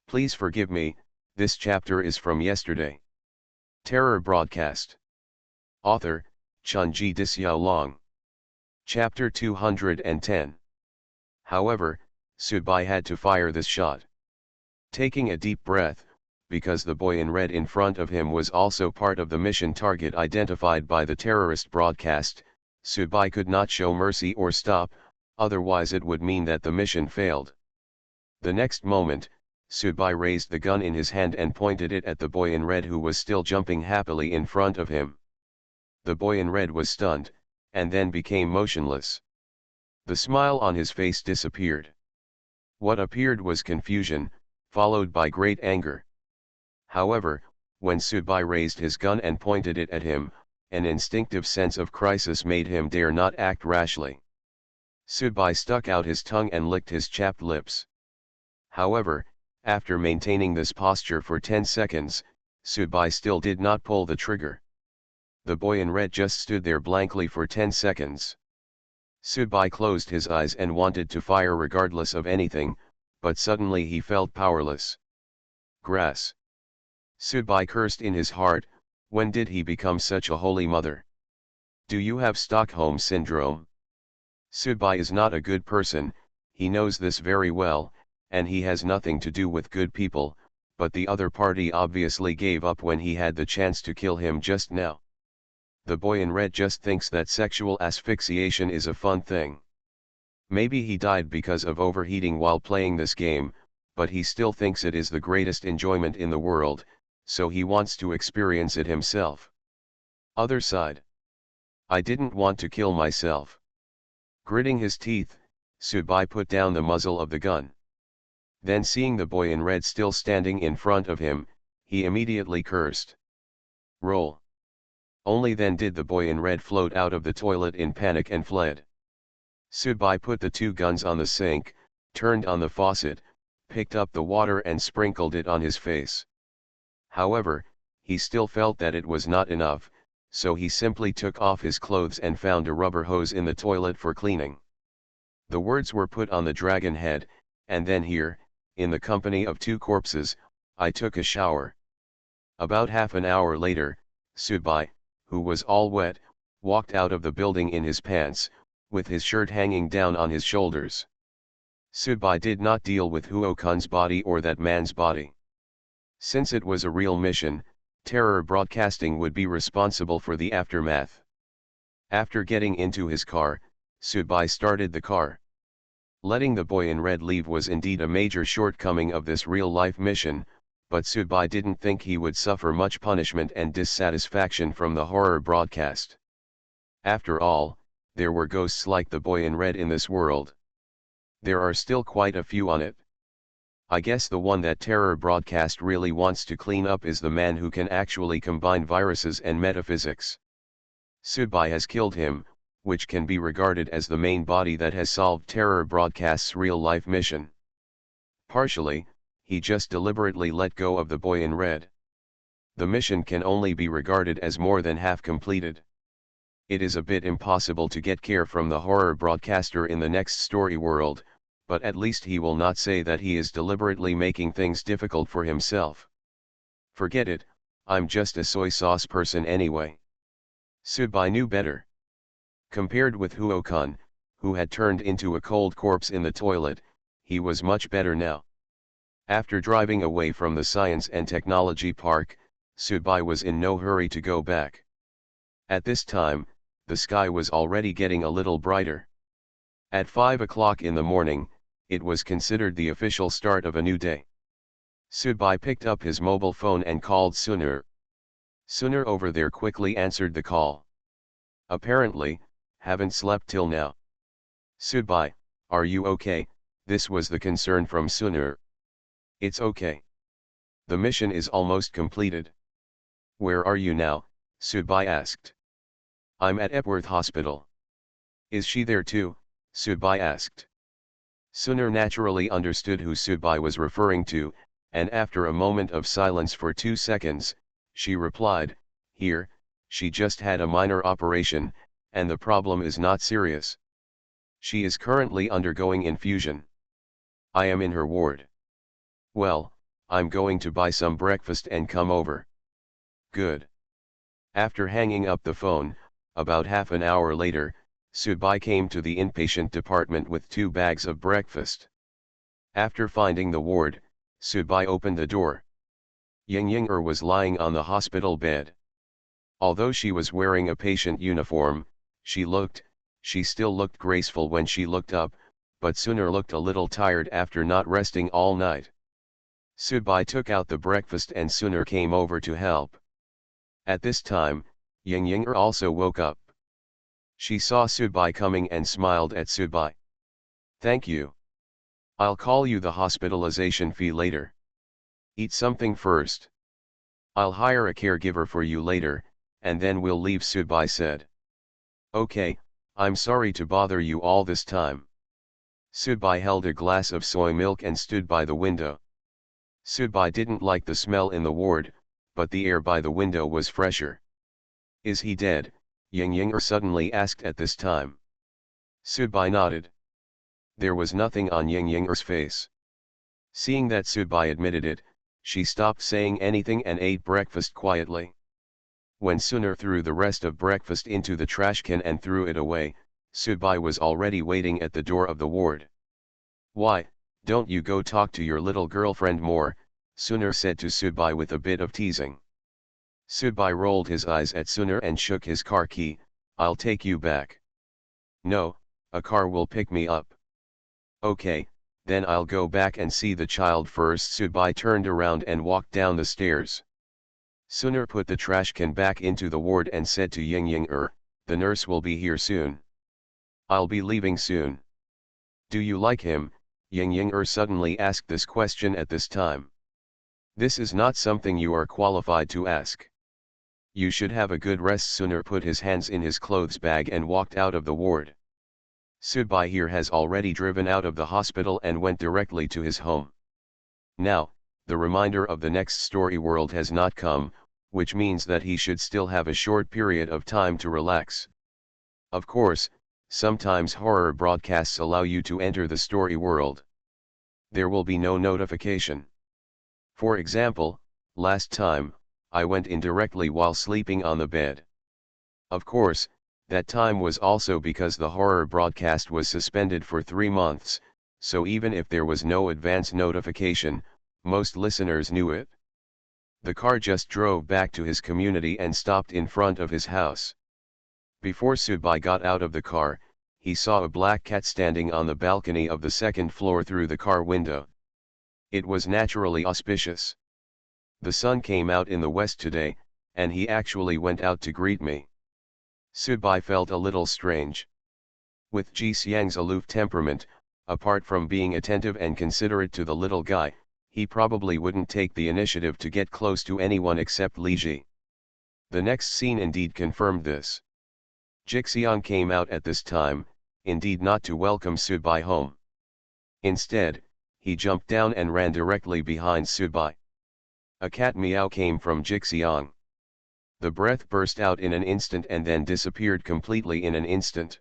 Please forgive me, this chapter is from yesterday. Terror Broadcast. Author, Chunji Disyao Long. Chapter 210. However, Subai had to fire this shot. Taking a deep breath, because the boy in red in front of him was also part of the mission target identified by the terrorist broadcast, Subai could not show mercy or stop, otherwise it would mean that the mission failed. The next moment, Subai raised the gun in his hand and pointed it at the boy in red who was still jumping happily in front of him. The boy in red was stunned, and then became motionless. The smile on his face disappeared. What appeared was confusion, followed by great anger. However, when Subai raised his gun and pointed it at him, an instinctive sense of crisis made him dare not act rashly. Subai stuck out his tongue and licked his chapped lips. However, after maintaining this posture for 10 seconds, Subai still did not pull the trigger. The boy in red just stood there blankly for 10 seconds. Subai closed his eyes and wanted to fire regardless of anything, but suddenly he felt powerless. Grass. Subai cursed in his heart, when did he become such a holy mother? Do you have Stockholm Syndrome? Subai is not a good person, he knows this very well, and he has nothing to do with good people, but the other party obviously gave up when he had the chance to kill him just now. The boy in red just thinks that sexual asphyxiation is a fun thing. Maybe he died because of overheating while playing this game, but he still thinks it is the greatest enjoyment in the world, so he wants to experience it himself. Other side. I didn't want to kill myself. Gritting his teeth, Subai put down the muzzle of the gun. Then seeing the boy in red still standing in front of him, he immediately cursed. Roll. Only then did the boy in red float out of the toilet in panic and fled. Subai put the two guns on the sink, turned on the faucet, picked up the water and sprinkled it on his face. However, he still felt that it was not enough, so he simply took off his clothes and found a rubber hose in the toilet for cleaning. The words were put on the dragon head, and then here, in the company of two corpses, I took a shower. About half an hour later, Subai, who was all wet, walked out of the building in his pants, with his shirt hanging down on his shoulders. Subai did not deal with Huo-kun's body or that man's body. Since it was a real mission, Terror Broadcasting would be responsible for the aftermath. After getting into his car, Subai started the car. Letting the boy in red leave was indeed a major shortcoming of this real-life mission, but Subai didn't think he would suffer much punishment and dissatisfaction from the horror broadcast. After all, there were ghosts like the boy in red in this world. There are still quite a few on it. I guess the one that Terror Broadcast really wants to clean up is the man who can actually combine viruses and metaphysics. Subai has killed him, which can be regarded as the main body that has solved Terror Broadcast's real-life mission. Partially, he just deliberately let go of the boy in red. The mission can only be regarded as more than half completed. It is a bit impossible to get care from the horror broadcaster in the next story world, but at least he will not say that he is deliberately making things difficult for himself. Forget it, I'm just a soy sauce person anyway. Subai knew better. Compared with Huokun, who had turned into a cold corpse in the toilet, he was much better now. After driving away from the Science and Technology Park, Subai was in no hurry to go back. At this time, the sky was already getting a little brighter. At 5 o'clock in the morning, it was considered the official start of a new day. Subai picked up his mobile phone and called Sunur. Sunur over there quickly answered the call. Apparently, haven't slept till now. Subai, are you okay? This was the concern from Sunur. It's okay. The mission is almost completed. Where are you now? Subai asked. I'm at Epworth Hospital. Is she there too? Subai asked. Sunur naturally understood who Subai was referring to, and after a moment of silence for 2 seconds, she replied, here, she just had a minor operation, and the problem is not serious. She is currently undergoing infusion. I am in her ward. Well, I'm going to buy some breakfast and come over. Good. After hanging up the phone, about half an hour later, Subai came to the inpatient department with 2 bags of breakfast. After finding the ward, Subai opened the door. Ying was lying on the hospital bed. Although she was wearing a patient uniform, she still looked graceful when she looked up, but Sunur looked a little tired after not resting all night. Subai took out the breakfast and Sunur came over to help. At this time, Ying also woke up. She saw Subai coming and smiled at Subai. Thank you. I'll call you the hospitalization fee later. Eat something first. I'll hire a caregiver for you later, and then we'll leave, Subai said. Okay, I'm sorry to bother you all this time. Subai held a glass of soy milk and stood by the window. Subai didn't like the smell in the ward, but the air by the window was fresher. Is he dead? Ying suddenly asked at this time. Subai nodded. There was nothing on Ying's face. Seeing that Subai admitted it, she stopped saying anything and ate breakfast quietly. When Sunur threw the rest of breakfast into the trash can and threw it away, Subai was already waiting at the door of the ward. Why, don't you go talk to your little girlfriend more? Sunur said to Subai with a bit of teasing. Subai rolled his eyes at Sunur and shook his car key. I'll take you back. No, a car will pick me up. Okay, then I'll go back and see the child first. Subai turned around and walked down the stairs. Sunur put the trash can back into the ward and said to Ying, the nurse will be here soon. I'll be leaving soon. Do you like him? Ying suddenly asked this question at this time. This is not something you are qualified to ask. You should have a good rest. Sunur put his hands in his clothes bag and walked out of the ward. Subai here has already driven out of the hospital and went directly to his home. Now, the reminder of the next story world has not come, which means that he should still have a short period of time to relax. Of course, sometimes horror broadcasts allow you to enter the story world. There will be no notification. For example, last time, I went in directly while sleeping on the bed. Of course, that time was also because the horror broadcast was suspended for 3 months, so even if there was no advance notification, most listeners knew it. The car just drove back to his community and stopped in front of his house. Before Subai got out of the car, he saw a black cat standing on the balcony of the 2nd floor through the car window. It was naturally auspicious. The sun came out in the west today, and he actually went out to greet me. Subai felt a little strange. With Ji Xiang's aloof temperament, apart from being attentive and considerate to the little guy, he probably wouldn't take the initiative to get close to anyone except Li Ji. The next scene indeed confirmed this. Jixiang came out at this time, indeed not to welcome Subai home. Instead, he jumped down and ran directly behind Subai. A cat meow came from Jixiang. The breath burst out in an instant and then disappeared completely in an instant.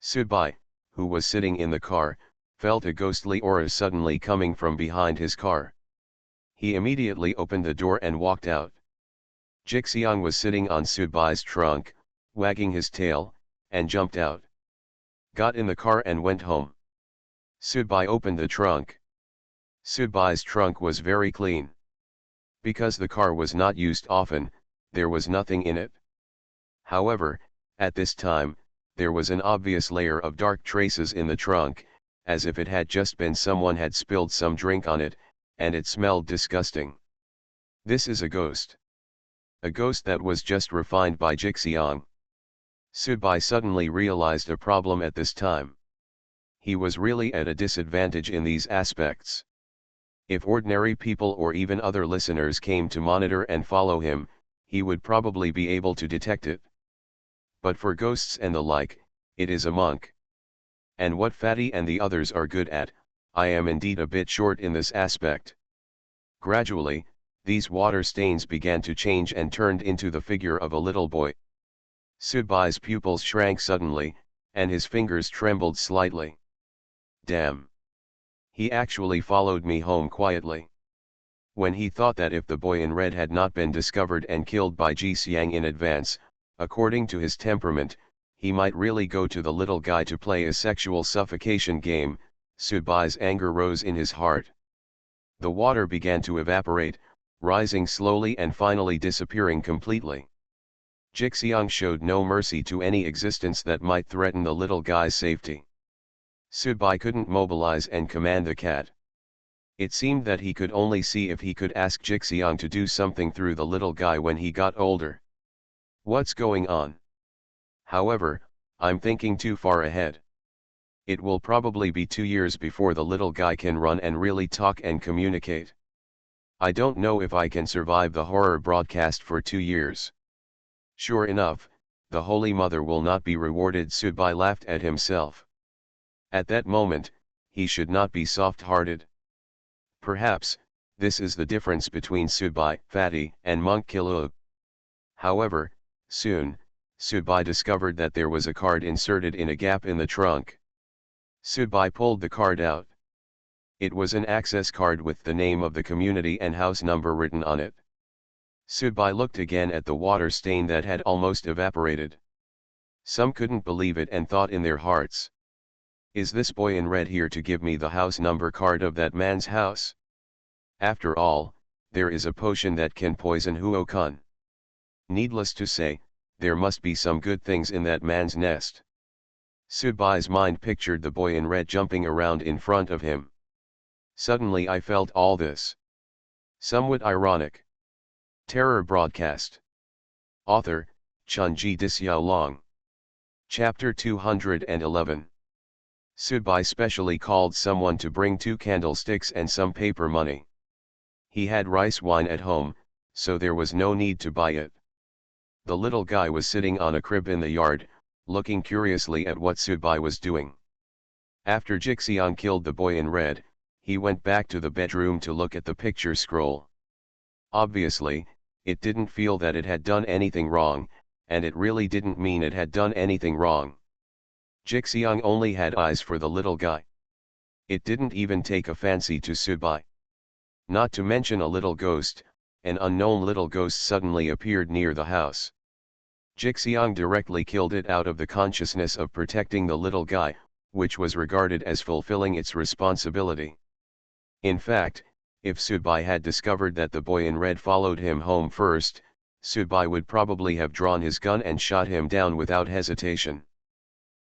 Subai, who was sitting in the car, felt a ghostly aura suddenly coming from behind his car. He immediately opened the door and walked out. Jixiang was sitting on Sudbai's trunk, wagging his tail, and jumped out. Got in the car and went home. Sudbai opened the trunk. Sudbai's trunk was very clean. Because the car was not used often, there was nothing in it. However, at this time, there was an obvious layer of dark traces in the trunk, as if it had just been someone had spilled some drink on it, and it smelled disgusting. This is a ghost. A ghost that was just refined by Jixiang. Sudbai suddenly realized a problem at this time. He was really at a disadvantage in these aspects. If ordinary people or even other listeners came to monitor and follow him, he would probably be able to detect it. But for ghosts and the like, it is a monk. And what Fatty and the others are good at, I am indeed a bit short in this aspect. Gradually, these water stains began to change and turned into the figure of a little boy. Sudbai's pupils shrank suddenly, and his fingers trembled slightly. Damn! He actually followed me home quietly. When he thought that if the boy in red had not been discovered and killed by Jixiang in advance, according to his temperament, he might really go to the little guy to play a sexual suffocation game, Sudbai's anger rose in his heart. The water began to evaporate, rising slowly and finally disappearing completely. Jixiang showed no mercy to any existence that might threaten the little guy's safety. Sudbai couldn't mobilize and command the cat. It seemed that he could only see if he could ask Jixiang to do something through the little guy when he got older. What's going on? However, I'm thinking too far ahead. It will probably be 2 years before the little guy can run and really talk and communicate. I don't know if I can survive the horror broadcast for 2 years. Sure enough, the Holy Mother will not be rewarded. Sudbai laughed at himself. At that moment, he should not be soft-hearted. Perhaps, this is the difference between Sudbai, Fatty, and Monk Kilug. However, soon, Sudbai discovered that there was a card inserted in a gap in the trunk. Sudbai pulled the card out. It was an access card with the name of the community and house number written on it. Sudbai looked again at the water stain that had almost evaporated. Some couldn't believe it and thought in their hearts, is this boy in red here to give me the house number card of that man's house? After all, there is a potion that can poison Huo-kun. Needless to say, there must be some good things in that man's nest. Sudbai's mind pictured the boy in red jumping around in front of him. Suddenly I felt all this. Somewhat ironic. Terror Broadcast. Author, Chunji Dixiaolong. Chapter 211. Sudbai specially called someone to bring 2 candlesticks and some paper money. He had rice wine at home, so there was no need to buy it. The little guy was sitting on a crib in the yard, looking curiously at what Sudbai was doing. After Jixiang killed the boy in red, he went back to the bedroom to look at the picture scroll. Obviously, it didn't feel that it had done anything wrong, and it really didn't mean it had done anything wrong. Jixiang only had eyes for the little guy. It didn't even take a fancy to Sudbai. Not to mention a little ghost, an unknown little ghost suddenly appeared near the house. Jixiang directly killed it out of the consciousness of protecting the little guy, which was regarded as fulfilling its responsibility. In fact, if Sudbai had discovered that the boy in red followed him home first, Sudbai would probably have drawn his gun and shot him down without hesitation.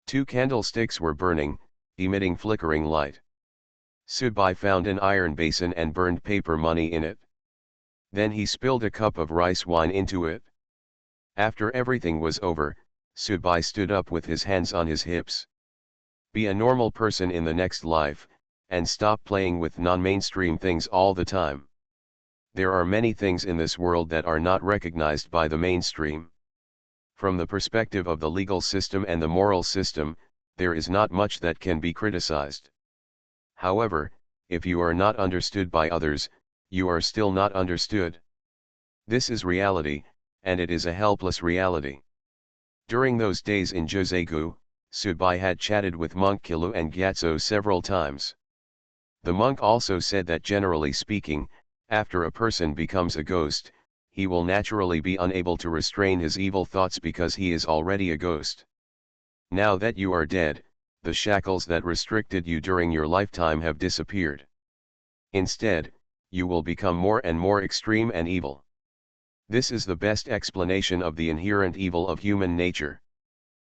2 candlesticks were burning, emitting flickering light. Sudbai found an iron basin and burned paper money in it. Then he spilled a cup of rice wine into it. After everything was over, Sudbai stood up with his hands on his hips. Be a normal person in the next life, and stop playing with non-mainstream things all the time. There are many things in this world that are not recognized by the mainstream. From the perspective of the legal system and the moral system, there is not much that can be criticized. However, if you are not understood by others, you are still not understood. This is reality, and it is a helpless reality. During those days in Josegu, Subai had chatted with monk Kilu and Gyatso several times. The monk also said that generally speaking, after a person becomes a ghost, he will naturally be unable to restrain his evil thoughts because he is already a ghost. Now that you are dead, the shackles that restricted you during your lifetime have disappeared. Instead, you will become more and more extreme and evil. This is the best explanation of the inherent evil of human nature.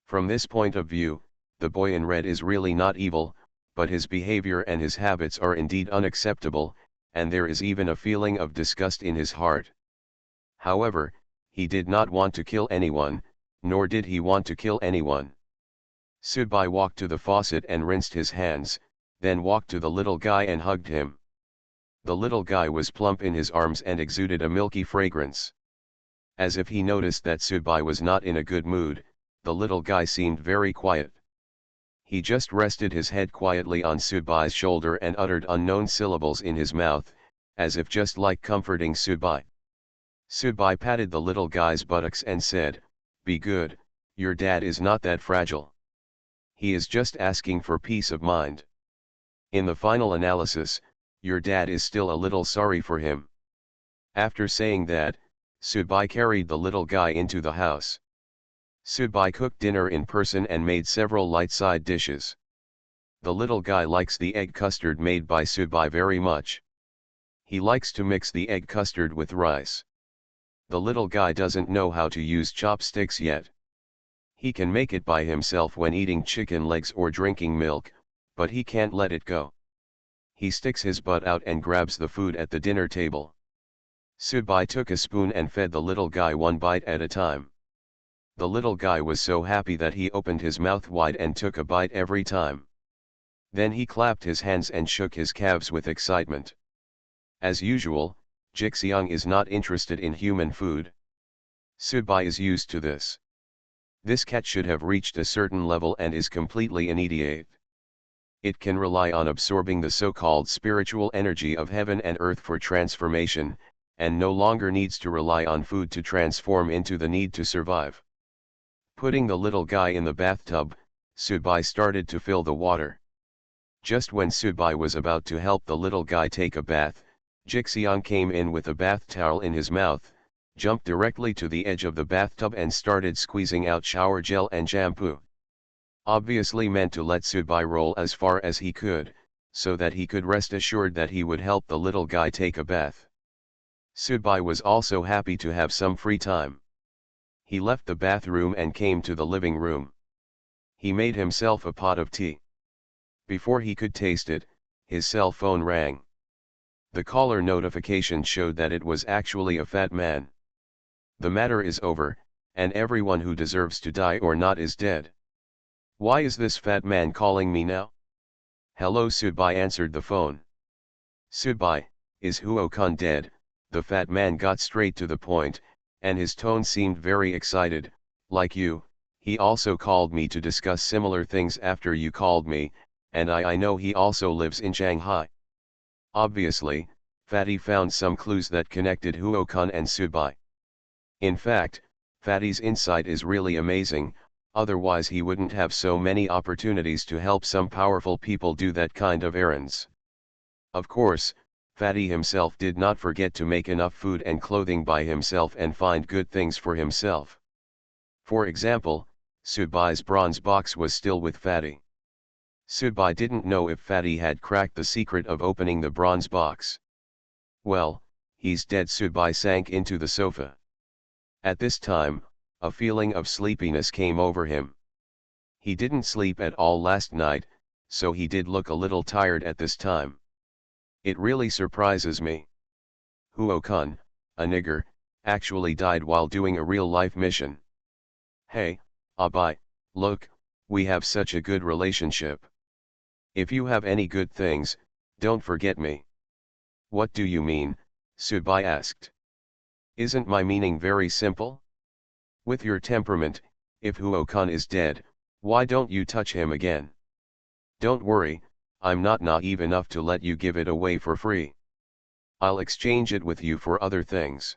From this point of view, the boy in red is really not evil, but his behavior and his habits are indeed unacceptable, and there is even a feeling of disgust in his heart. However, he did not want to kill anyone, nor did he want to kill anyone. Subai walked to the faucet and rinsed his hands, then walked to the little guy and hugged him. The little guy was plump in his arms and exuded a milky fragrance. As if he noticed that Subai was not in a good mood, the little guy seemed very quiet. He just rested his head quietly on Subai's shoulder and uttered unknown syllables in his mouth, as if just like comforting Subai. Subai patted the little guy's buttocks and said, "Be good, your dad is not that fragile. He is just asking for peace of mind. In the final analysis, your dad is still a little sorry for him." After saying that, Subai carried the little guy into the house. Subai cooked dinner in person and made several light side dishes. The little guy likes the egg custard made by Subai very much. He likes to mix the egg custard with rice. The little guy doesn't know how to use chopsticks yet. He can make it by himself when eating chicken legs or drinking milk, but he can't let it go. He sticks his butt out and grabs the food at the dinner table. Subai took a spoon and fed the little guy one bite at a time. The little guy was so happy that he opened his mouth wide and took a bite every time. Then he clapped his hands and shook his calves with excitement. As usual, Jixiang is not interested in human food. Subai is used to this. This cat should have reached a certain level and is completely inebriate. It can rely on absorbing the so-called spiritual energy of heaven and earth for transformation, and no longer needs to rely on food to transform into the need to survive. Putting the little guy in the bathtub, Subai started to fill the water. Just when Subai was about to help the little guy take a bath, Jixiang came in with a bath towel in his mouth, jumped directly to the edge of the bathtub and started squeezing out shower gel and shampoo. Obviously meant to let Subai roll as far as he could, so that he could rest assured that he would help the little guy take a bath. Subai was also happy to have some free time. He left the bathroom and came to the living room. He made himself a pot of tea. Before he could taste it, his cell phone rang. The caller notification showed that it was actually a fat man. The matter is over, and everyone who deserves to die or not is dead. Why is this fat man calling me now? Hello, Subai answered the phone. Subai, is Huo-kun dead? The fat man got straight to the point, and his tone seemed very excited. Like you, he also called me to discuss similar things after you called me, and I know he also lives in Shanghai. Obviously, Fatty found some clues that connected Huo-kun and Subai. In fact, Fatty's insight is really amazing, otherwise he wouldn't have so many opportunities to help some powerful people do that kind of errands. Of course, Fatty himself did not forget to make enough food and clothing by himself and find good things for himself. For example, Subai's bronze box was still with Fatty. Subai didn't know if Fatty had cracked the secret of opening the bronze box. Well, he's dead. Subai sank into the sofa. At this time, a feeling of sleepiness came over him. He didn't sleep at all last night, so he did look a little tired at this time. It really surprises me. Huo-kun, a nigger, actually died while doing a real-life mission. Hey, Abai, look, we have such a good relationship. If you have any good things, don't forget me. What do you mean? Subai asked. Isn't my meaning very simple? With your temperament, if Huo-kun is dead, why don't you touch him again? Don't worry, I'm not naive enough to let you give it away for free. I'll exchange it with you for other things.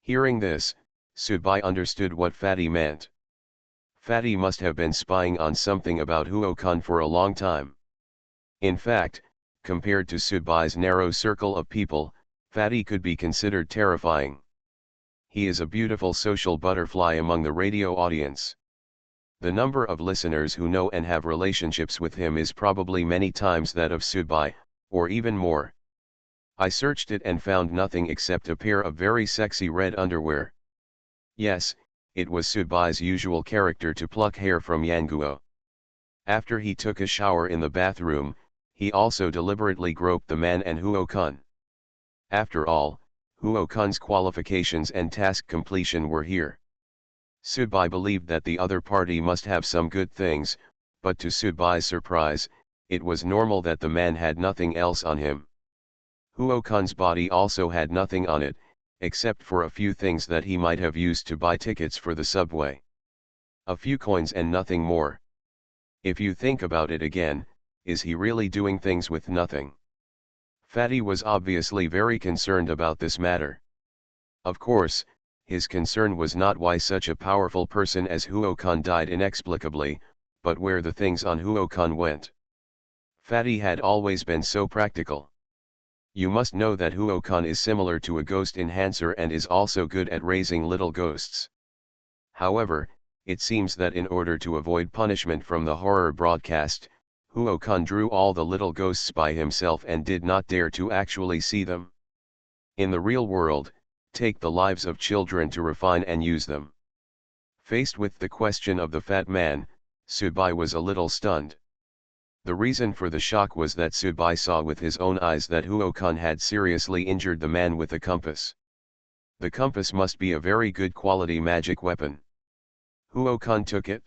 Hearing this, Subai understood what Fatty meant. Fatty must have been spying on something about Huo-kun for a long time. In fact, compared to Sudbai's narrow circle of people, Fatty could be considered terrifying. He is a beautiful social butterfly among the radio audience. The number of listeners who know and have relationships with him is probably many times that of Sudbai, or even more. I searched it and found nothing except a pair of very sexy red underwear. Yes, it was Sudbai's usual character to pluck hair from Yanguo. After he took a shower in the bathroom, he also deliberately groped the man and Huo-kun. After all, Huo-kun's qualifications and task completion were here. Sudbai believed that the other party must have some good things, but to Sudbai's surprise, it was normal that the man had nothing else on him. Huo-kun's body also had nothing on it, except for a few things that he might have used to buy tickets for the subway. A few coins and nothing more. If you think about it again, is he really doing things with nothing? Fatty was obviously very concerned about this matter. Of course, his concern was not why such a powerful person as Huo-kun died inexplicably, but where the things on Huo-kun went. Fatty had always been so practical. You must know that Huo-kun is similar to a ghost enhancer and is also good at raising little ghosts. However, it seems that in order to avoid punishment from the horror broadcast, Huo-kun drew all the little ghosts by himself and did not dare to actually see them. In the real world, take the lives of children to refine and use them. Faced with the question of the fat man, Sudbai was a little stunned. The reason for the shock was that Sudbai saw with his own eyes that Huo-kun had seriously injured the man with a compass. The compass must be a very good quality magic weapon. Huo-kun took it.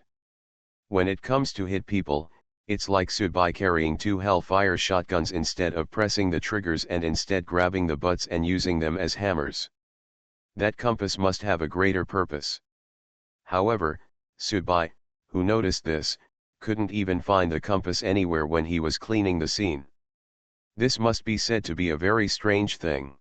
When it comes to hit people, it's like Sudbai carrying two Hellfire shotguns instead of pressing the triggers and instead grabbing the butts and using them as hammers. That compass must have a greater purpose. However, Sudbai, who noticed this, couldn't even find the compass anywhere when he was cleaning the scene. This must be said to be a very strange thing.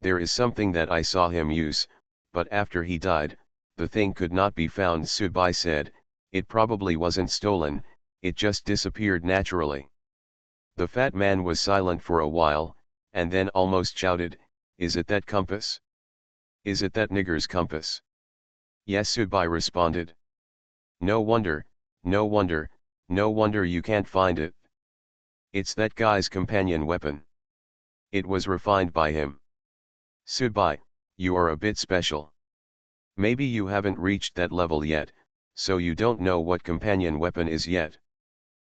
There is something that I saw him use, but after he died, the thing could not be found. Sudbai said, it probably wasn't stolen, it just disappeared naturally. The fat man was silent for a while, and then almost shouted, is it that compass? Is it that nigger's compass? Yes, Sudbai responded. No wonder, no wonder, no wonder you can't find it. It's that guy's companion weapon. It was refined by him. Sudbai, you are a bit special. Maybe you haven't reached that level yet, so you don't know what companion weapon is yet.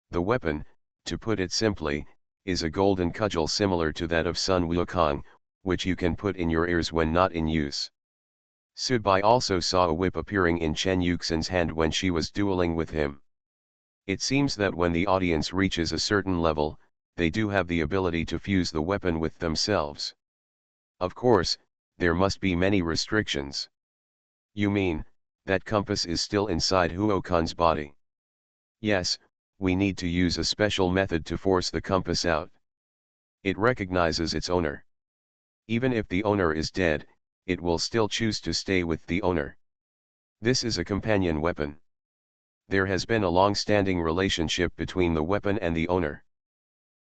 The weapon, to put it simply, is a golden cudgel similar to that of Sun Wukong, which you can put in your ears when not in use. Sudbai also saw a whip appearing in Chen Yuxin's hand when she was dueling with him. It seems that when the audience reaches a certain level, they do have the ability to fuse the weapon with themselves. Of course, there must be many restrictions. You mean, that compass is still inside Huo-kun's body? Yes, we need to use a special method to force the compass out. It recognizes its owner. Even if the owner is dead, it will still choose to stay with the owner. This is a companion weapon. There has been a long-standing relationship between the weapon and the owner.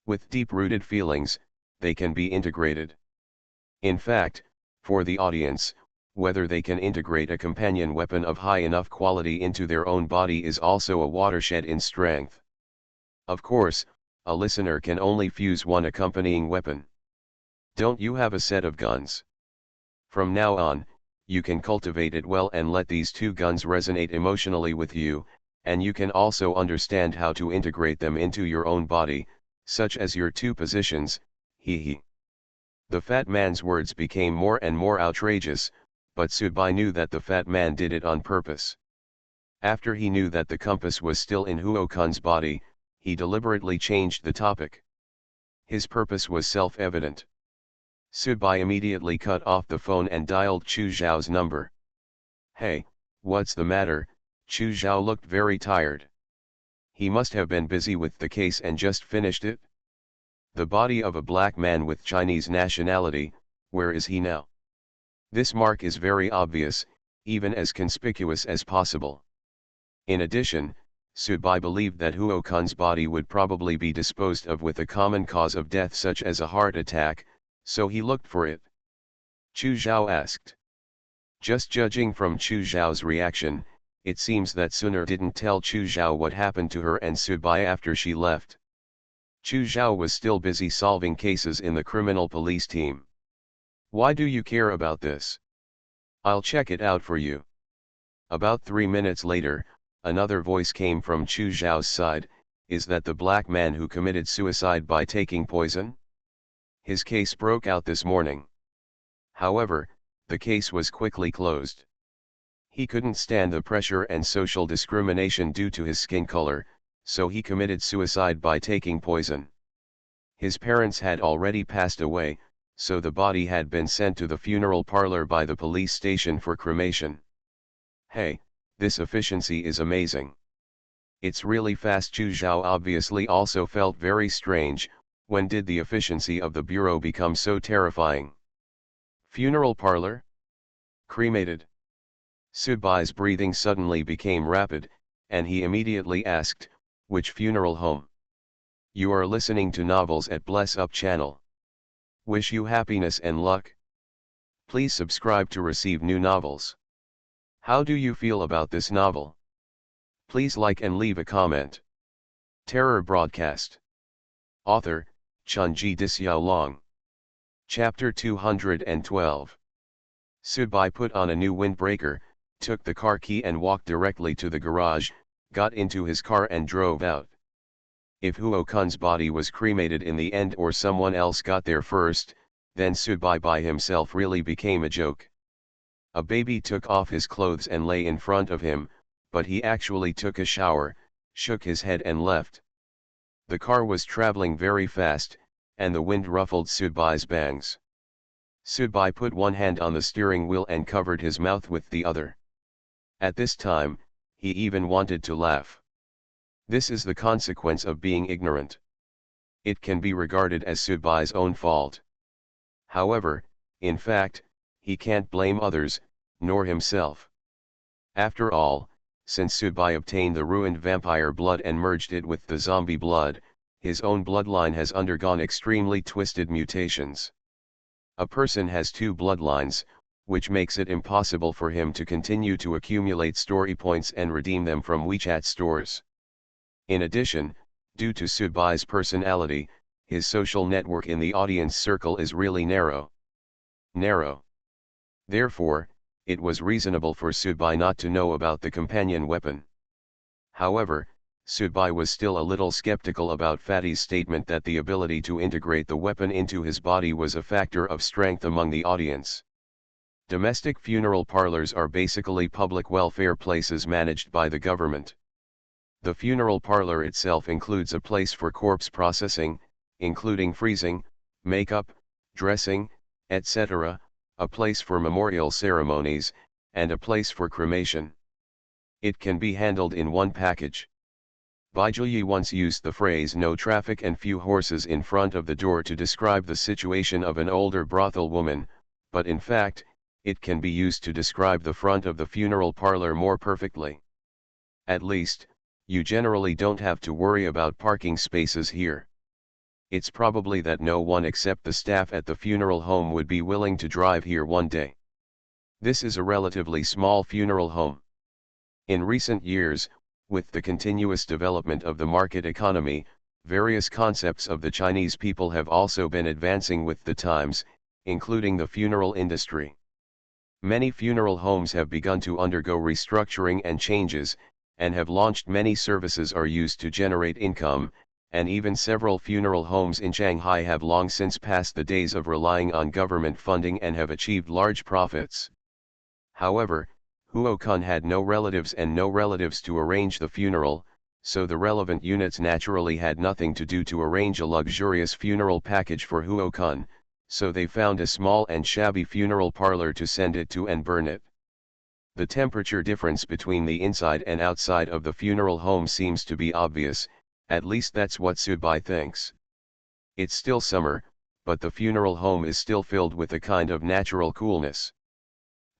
With deep-rooted feelings, they can be integrated. In fact, for the audience, whether they can integrate a companion weapon of high enough quality into their own body is also a watershed in strength. Of course, a listener can only fuse one accompanying weapon. Don't you have a set of guns? From now on, you can cultivate it well and let these two guns resonate emotionally with you, and you can also understand how to integrate them into your own body, such as your two positions, he. The fat man's words became more and more outrageous, but Sudbai knew that the fat man did it on purpose. After he knew that the compass was still in Huo-kun's body, he deliberately changed the topic. His purpose was self-evident. Sudbai immediately cut off the phone and dialed Chu Zhao's number. Hey, what's the matter? Chu Zhao looked very tired. He must have been busy with the case and just finished it. The body of a black man with Chinese nationality, where is he now? This mark is very obvious, even as conspicuous as possible. In addition, Subai believed that Huo Kun's body would probably be disposed of with a common cause of death such as a heart attack, so he looked for it. Chu Zhao asked. Just judging from Chu Zhao's reaction, it seems that Suner didn't tell Chu Zhao what happened to her and Subai after she left. Chu Zhao was still busy solving cases in the criminal police team. Why do you care about this? I'll check it out for you. About 3 minutes later, another voice came from Chu Zhao's side. Is that the black man who committed suicide by taking poison? His case broke out this morning. However, the case was quickly closed. He couldn't stand the pressure and social discrimination due to his skin color, so he committed suicide by taking poison. His parents had already passed away, so the body had been sent to the funeral parlor by the police station for cremation. Hey, this efficiency is amazing. It's really fast. Chu Zhao obviously also felt very strange. When did the efficiency of the bureau become so terrifying? Funeral parlor? Cremated. Subai's breathing suddenly became rapid, and he immediately asked, which funeral home? You are listening to Novels at Bless Up channel. Wish you happiness and luck. Please subscribe to receive new novels. How do you feel about this novel? Please like and leave a comment. Terror Broadcast. Author, Chunji Dixiaolong. Chapter 212. Subai put on a new windbreaker, took the car key and walked directly to the garage, got into his car and drove out. If Huo Kun's body was cremated in the end or someone else got there first, then Subai by himself really became a joke. A baby took off his clothes and lay in front of him, but he actually took a shower, shook his head and left. The car was traveling very fast, and the wind ruffled Subai's bangs. Subai put one hand on the steering wheel and covered his mouth with the other. At this time, he even wanted to laugh. This is the consequence of being ignorant. It can be regarded as Subai's own fault. However, in fact, he can't blame others, nor himself. After all, since Subai obtained the ruined vampire blood and merged it with the zombie blood, his own bloodline has undergone extremely twisted mutations. A person has two bloodlines, which makes it impossible for him to continue to accumulate story points and redeem them from WeChat stores. In addition, due to Subai's personality, his social network in the audience circle is really narrow. Therefore, it was reasonable for Subai not to know about the companion weapon. However, Subai was still a little skeptical about Fatty's statement that the ability to integrate the weapon into his body was a factor of strength among the audience. Domestic funeral parlors are basically public welfare places managed by the government. The funeral parlor itself includes a place for corpse processing, including freezing, makeup, dressing, etc., a place for memorial ceremonies, and a place for cremation. It can be handled in one package. Baijuyi once used the phrase "no traffic and few horses" in front of the door to describe the situation of an older brothel woman, but in fact, it can be used to describe the front of the funeral parlor more perfectly. At least, you generally don't have to worry about parking spaces here. It's probably that no one except the staff at the funeral home would be willing to drive here one day. This is a relatively small funeral home. In recent years, with the continuous development of the market economy, various concepts of the Chinese people have also been advancing with the times, including the funeral industry. Many funeral homes have begun to undergo restructuring and changes, and have launched many services are used to generate income, and even several funeral homes in Shanghai have long since passed the days of relying on government funding and have achieved large profits. However, Huo Kun had no relatives and no relatives to arrange the funeral, so the relevant units naturally had nothing to do to arrange a luxurious funeral package for Huo Kun, so they found a small and shabby funeral parlor to send it to and burn it. The temperature difference between the inside and outside of the funeral home seems to be obvious, at least that's what Subai thinks. It's still summer, but the funeral home is still filled with a kind of natural coolness.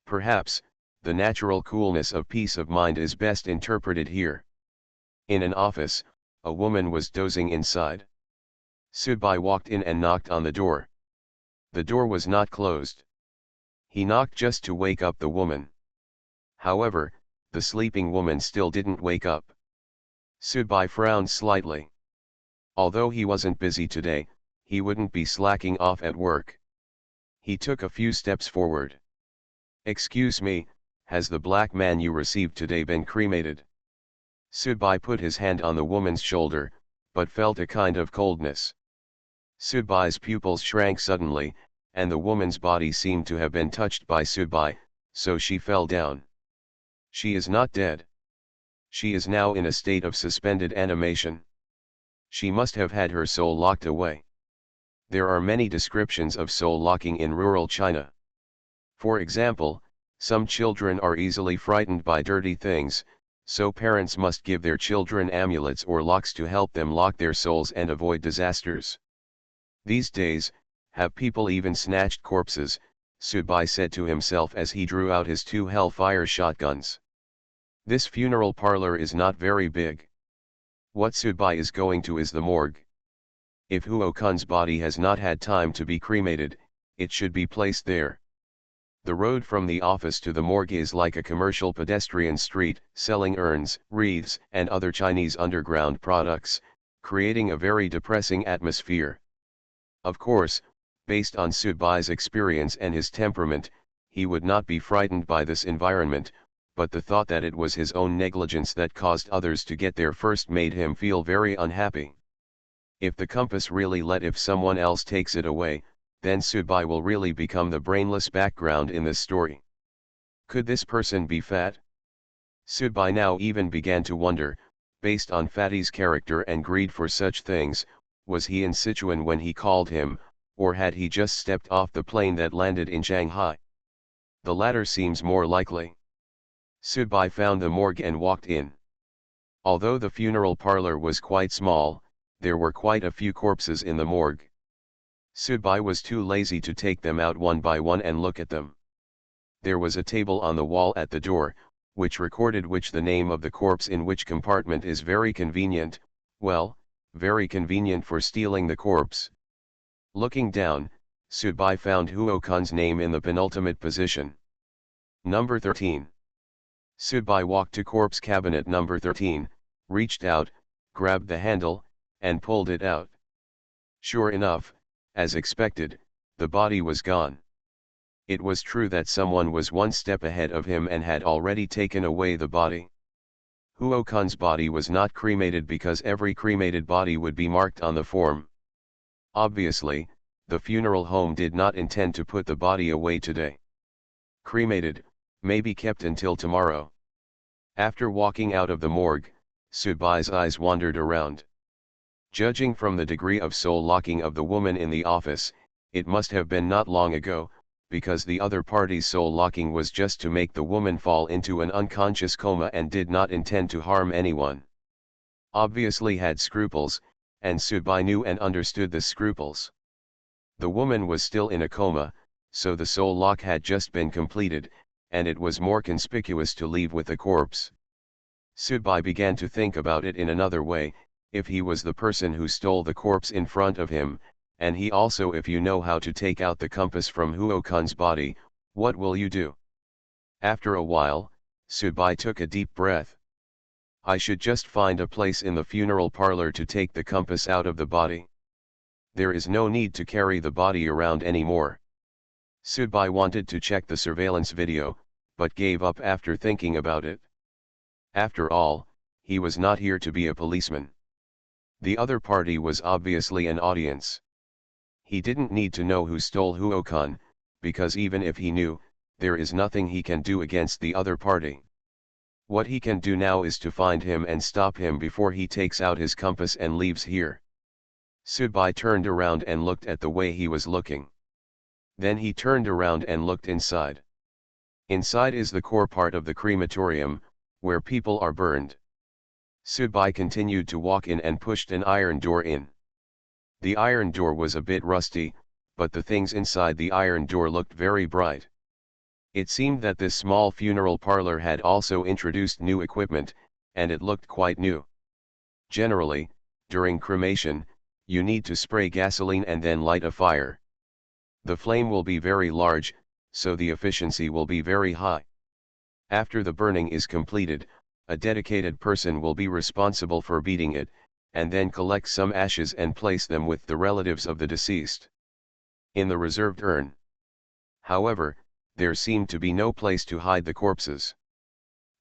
Perhaps, The natural coolness of peace of mind is best interpreted here. In an office, a woman was dozing inside. Subai walked in and knocked on the door. The door was not closed. He knocked just to wake up the woman. However, the sleeping woman still didn't wake up. Subai frowned slightly. Although he wasn't busy today, he wouldn't be slacking off at work. He took a few steps forward. "Excuse me, has the black man you received today been cremated?" Subai put his hand on the woman's shoulder, but felt a kind of coldness. Subai's pupils shrank suddenly, and the woman's body seemed to have been touched by Subai, so she fell down. She is not dead. She is now in a state of suspended animation. She must have had her soul locked away. There are many descriptions of soul locking in rural China. For example, some children are easily frightened by dirty things, so parents must give their children amulets or locks to help them lock their souls and avoid disasters. These days, have people even snatched corpses, Subai said to himself as he drew out his 2 Hellfire shotguns. This funeral parlor is not very big. What Subai is going to is the morgue. If Huo Kun's body has not had time to be cremated, it should be placed there. The road from the office to the morgue is like a commercial pedestrian street, selling urns, wreaths, and other Chinese underground products, creating a very depressing atmosphere. Of course, based on Subai's experience and his temperament, he would not be frightened by this environment, but the thought that it was his own negligence that caused others to get there first made him feel very unhappy. If the compass really if someone else takes it away, then Subai will really become the brainless background in this story. Could this person be Fat? Subai now even began to wonder, based on Fatty's character and greed for such things, was he in Sichuan when he called him, or had he just stepped off the plane that landed in Shanghai? The latter seems more likely. Subai found the morgue and walked in. Although the funeral parlor was quite small, there were quite a few corpses in the morgue. Subai was too lazy to take them out one by one and look at them. There was a table on the wall at the door, which recorded the name of the corpse in which compartment is very convenient, well, very convenient for stealing the corpse. Looking down, Subai found Huo Kun's name in the penultimate position. Number 13. Subai walked to corpse cabinet number 13, reached out, grabbed the handle, and pulled it out. Sure enough, as expected, the body was gone. It was true that someone was one step ahead of him and had already taken away the body. Huo Kun's body was not cremated because every cremated body would be marked on the form. Obviously, the funeral home did not intend to put the body away today. Cremated, may be kept until tomorrow. After walking out of the morgue, Subai's eyes wandered around. Judging from the degree of soul locking of the woman in the office, it must have been not long ago, because the other party's soul locking was just to make the woman fall into an unconscious coma and did not intend to harm anyone. Obviously had scruples, and Subai knew and understood the scruples. The woman was still in a coma, so the soul lock had just been completed, and it was more conspicuous to leave with the corpse. Subai began to think about it in another way. If he was the person who stole the corpse in front of him, and he also if you know how to take out the compass from Huo Kun's body, what will you do? After a while, Subai took a deep breath. I should just find a place in the funeral parlor to take the compass out of the body. There is no need to carry the body around anymore. Subai wanted to check the surveillance video, but gave up after thinking about it. After all, he was not here to be a policeman. The other party was obviously an audience. He didn't need to know who stole Huo Kun, because even if he knew, there is nothing he can do against the other party. What he can do now is to find him and stop him before he takes out his compass and leaves here. Subai turned around and looked at the way he was looking. Then he turned around and looked inside. Inside is the core part of the crematorium, where people are burned. Subai continued to walk in and pushed an iron door in. The iron door was a bit rusty, but the things inside the iron door looked very bright. It seemed that this small funeral parlor had also introduced new equipment, and it looked quite new. Generally, during cremation, you need to spray gasoline and then light a fire. The flame will be very large, so the efficiency will be very high. After the burning is completed, a dedicated person will be responsible for beating it, and then collect some ashes and place them with the relatives of the deceased in the reserved urn. However, there seemed to be no place to hide the corpses.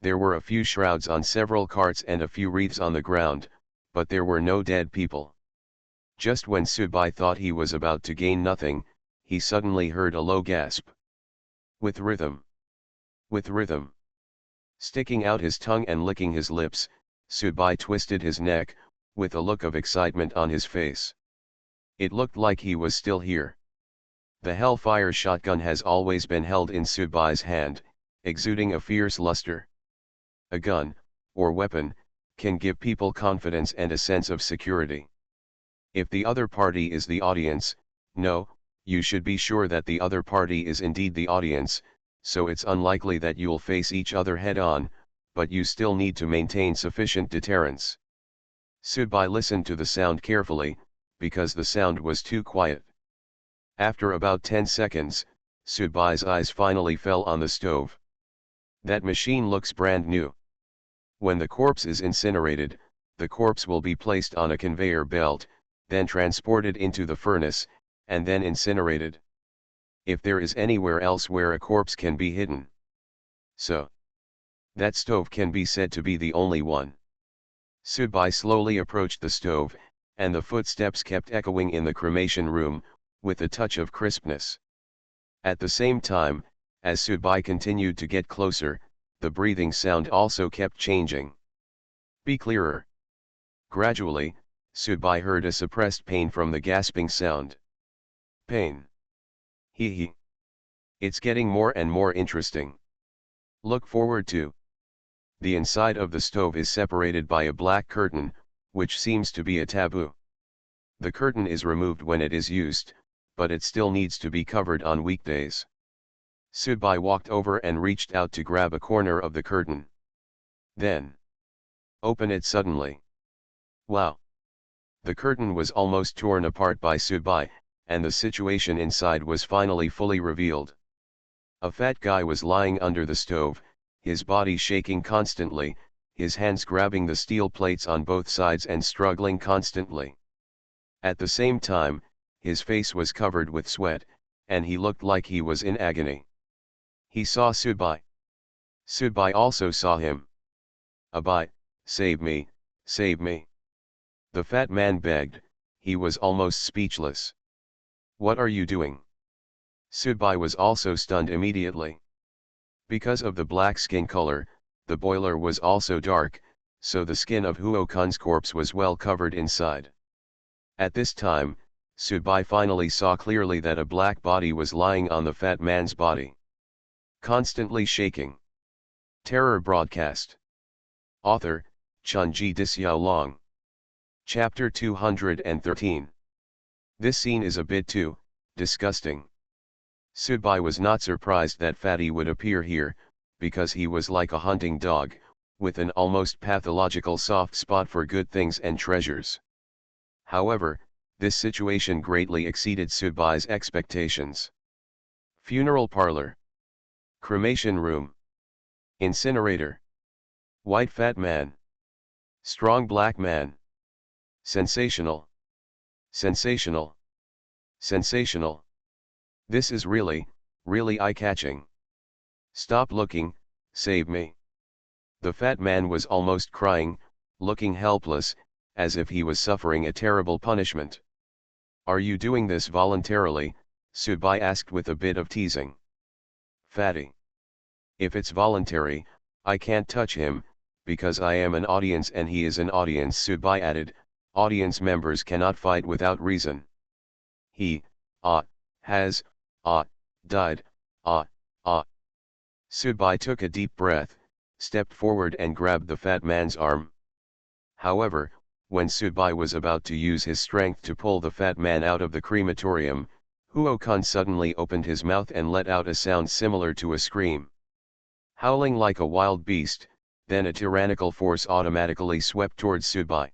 There were a few shrouds on several carts and a few wreaths on the ground, but there were no dead people. Just when Subai thought he was about to gain nothing, he suddenly heard a low gasp. With rhythm. With rhythm. Sticking out his tongue and licking his lips, Subai twisted his neck, with a look of excitement on his face. It looked like he was still here. The Hellfire shotgun has always been held in Subai's hand, exuding a fierce luster. A gun, or weapon, can give people confidence and a sense of security. If the other party is the audience, no, you should be sure that the other party is indeed the audience, so it's unlikely that you'll face each other head-on, but you still need to maintain sufficient deterrence. Subai listened to the sound carefully, because the sound was too quiet. After about 10 seconds, Subai's eyes finally fell on the stove. That machine looks brand new. When the corpse is incinerated, the corpse will be placed on a conveyor belt, then transported into the furnace, and then incinerated. If there is anywhere else where a corpse can be hidden, so that stove can be said to be the only one. Subai slowly approached the stove, and the footsteps kept echoing in the cremation room, with a touch of crispness. At the same time, as Subai continued to get closer, the breathing sound also kept changing. Be clearer. Gradually, Subai heard a suppressed pain from the gasping sound. Pain. Hee. It's getting more and more interesting. Look forward to. The inside of the stove is separated by a black curtain, which seems to be a taboo. The curtain is removed when it is used, but it still needs to be covered on weekdays. Subai walked over and reached out to grab a corner of the curtain. Then open it suddenly. Wow! The curtain was almost torn apart by Subai, and the situation inside was finally fully revealed. A fat guy was lying under the stove, his body shaking constantly, his hands grabbing the steel plates on both sides and struggling constantly. At the same time, his face was covered with sweat, and he looked like he was in agony. He saw Subai. Subai also saw him. Abai, save me, save me. The fat man begged, he was almost speechless. What are you doing? Subai was also stunned immediately. Because of the black skin color, the boiler was also dark, so the skin of Huokun's corpse was well covered inside. At this time, Subai finally saw clearly that a black body was lying on the fat man's body, constantly shaking. Terror broadcast. Author, Chunji Disyao. Chapter 213. This scene is a bit too disgusting. Subai was not surprised that Fatty would appear here, because he was like a hunting dog, with an almost pathological soft spot for good things and treasures. However, this situation greatly exceeded Subai's expectations. Funeral parlor. Cremation room. Incinerator. White fat man. Strong black man. Sensational. Sensational. Sensational. This is really, really eye-catching. Stop looking, save me. The fat man was almost crying, looking helpless, as if he was suffering a terrible punishment. Are you doing this voluntarily? Subai asked with a bit of teasing. Fatty. If it's voluntary, I can't touch him, because I am an audience and he is an audience, Subai added. Audience members cannot fight without reason. He, has, died, Subai took a deep breath, stepped forward and grabbed the fat man's arm. However, when Subai was about to use his strength to pull the fat man out of the crematorium, Huo-kun suddenly opened his mouth and let out a sound similar to a scream. Howling like a wild beast, then a tyrannical force automatically swept towards Subai.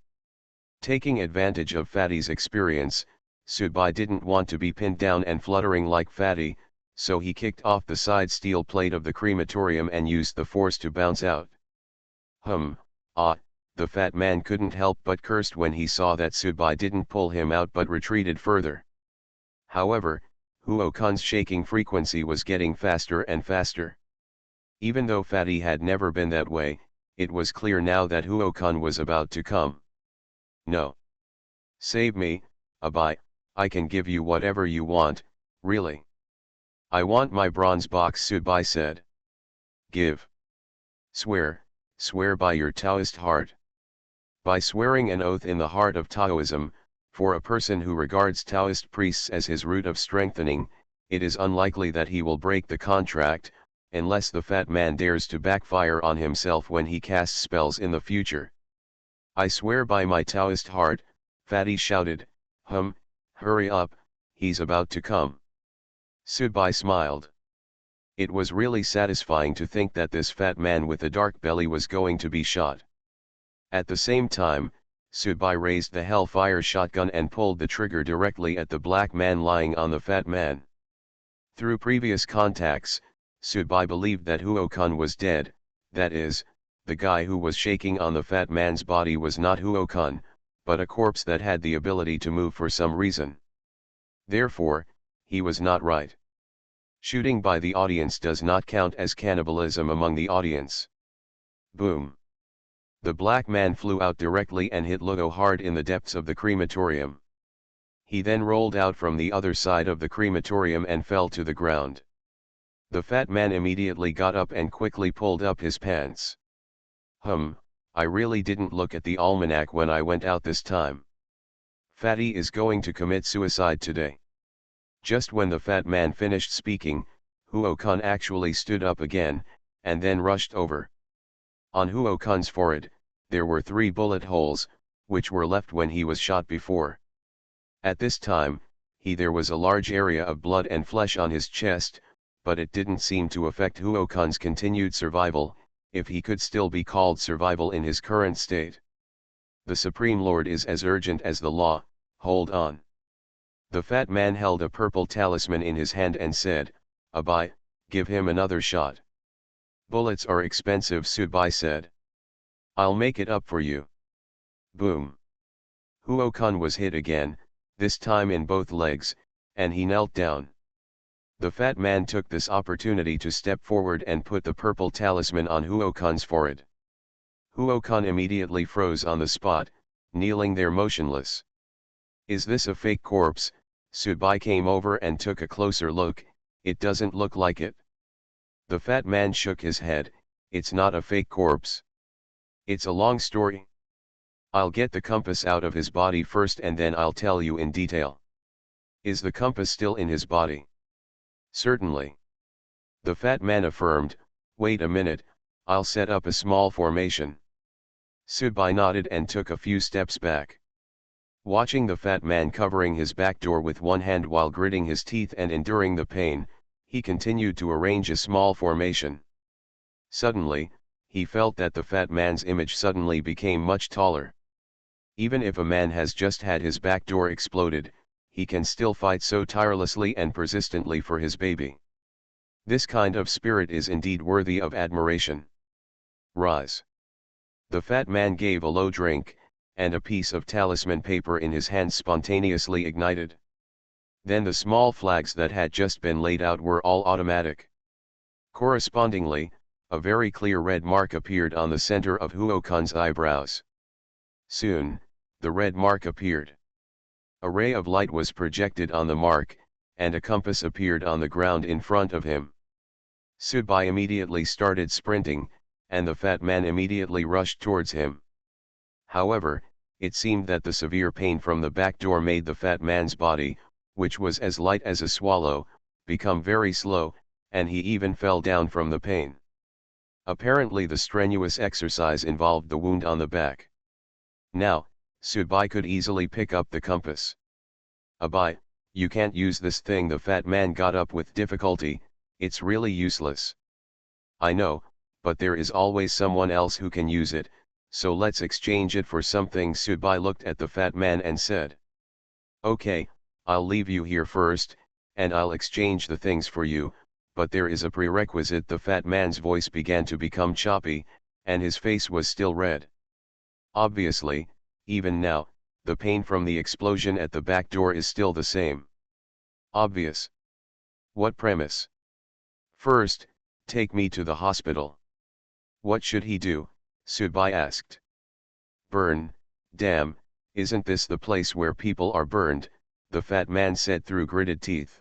Taking advantage of Fatty's experience, Subai didn't want to be pinned down and fluttering like Fatty, so he kicked off the side steel plate of the crematorium and used the force to bounce out. The fat man couldn't help but cursed when he saw that Subai didn't pull him out but retreated further. However, Huo-kun's shaking frequency was getting faster and faster. Even though Fatty had never been that way, it was clear now that Huo-kun was about to come. No. Save me, Abai, I can give you whatever you want, really. I want my bronze box, Subai said. Give. Swear by your Taoist heart. By swearing an oath in the heart of Taoism, for a person who regards Taoist priests as his root of strengthening, it is unlikely that he will break the contract, unless the fat man dares to backfire on himself when he casts spells in the future. I swear by my Taoist heart, Fatty shouted, hurry up, he's about to come. Subai smiled. It was really satisfying to think that this fat man with a dark belly was going to be shot. At the same time, Subai raised the Hellfire shotgun and pulled the trigger directly at the black man lying on the fat man. Through previous contacts, Subai believed that Huo-kun was dead, that is, the guy who was shaking on the fat man's body was not Huo-kun, but a corpse that had the ability to move for some reason. Therefore, he was not right. Shooting by the audience does not count as cannibalism among the audience. Boom. The black man flew out directly and hit Luo hard in the depths of the crematorium. He then rolled out from the other side of the crematorium and fell to the ground. The fat man immediately got up and quickly pulled up his pants. I really didn't look at the almanac when I went out this time. Fatty is going to commit suicide today. Just when the fat man finished speaking, Huo-kun actually stood up again, and then rushed over. On Huo-kun's forehead, there were 3 bullet holes, which were left when he was shot before. At this time, there was a large area of blood and flesh on his chest, but it didn't seem to affect Huo-kun's continued survival, if he could still be called survival in his current state. The Supreme Lord is as urgent as the law, hold on. The fat man held a purple talisman in his hand and said, Abai, give him another shot. Bullets are expensive, Subai said. I'll make it up for you. Boom. Huo-kun was hit again, this time in both legs, and he knelt down. The fat man took this opportunity to step forward and put the purple talisman on Huo-kun's forehead. Huo-kun immediately froze on the spot, kneeling there motionless. Is this a fake corpse? Subai came over and took a closer look. It doesn't look like it. The fat man shook his head. It's not a fake corpse. It's a long story. I'll get the compass out of his body first and then I'll tell you in detail. Is the compass still in his body? Certainly. The fat man affirmed. Wait a minute, I'll set up a small formation. Subai nodded and took a few steps back. Watching the fat man covering his back door with one hand while gritting his teeth and enduring the pain, he continued to arrange a small formation. Suddenly, he felt that the fat man's image suddenly became much taller. Even if a man has just had his back door exploded, he can still fight so tirelessly and persistently for his baby. This kind of spirit is indeed worthy of admiration. Rise. The fat man gave a low drink, and a piece of talisman paper in his hand spontaneously ignited. Then the small flags that had just been laid out were all automatic. Correspondingly, a very clear red mark appeared on the center of Huo-kun's eyebrows. Soon, the red mark appeared. A ray of light was projected on the mark, and a compass appeared on the ground in front of him. Subai immediately started sprinting, and the fat man immediately rushed towards him. However, it seemed that the severe pain from the back door made the fat man's body, which was as light as a swallow, become very slow, and he even fell down from the pain. Apparently the strenuous exercise involved the wound on the back. Now, Subai could easily pick up the compass. Abai, You can't use this thing. The fat man got up with difficulty. It's really useless. I know, but there is always someone else who can use it, so let's exchange it for something. Subai looked at the fat man and said. Okay, I'll leave you here first, and I'll exchange the things for you, but there is a prerequisite. The fat man's voice began to become choppy, and his face was still red. Obviously, even now, the pain from the explosion at the back door is still the same. Obvious. What premise? First, take me to the hospital. What should he do? Subai asked. Burn, damn, isn't this the place where people are burned? The fat man said through gritted teeth.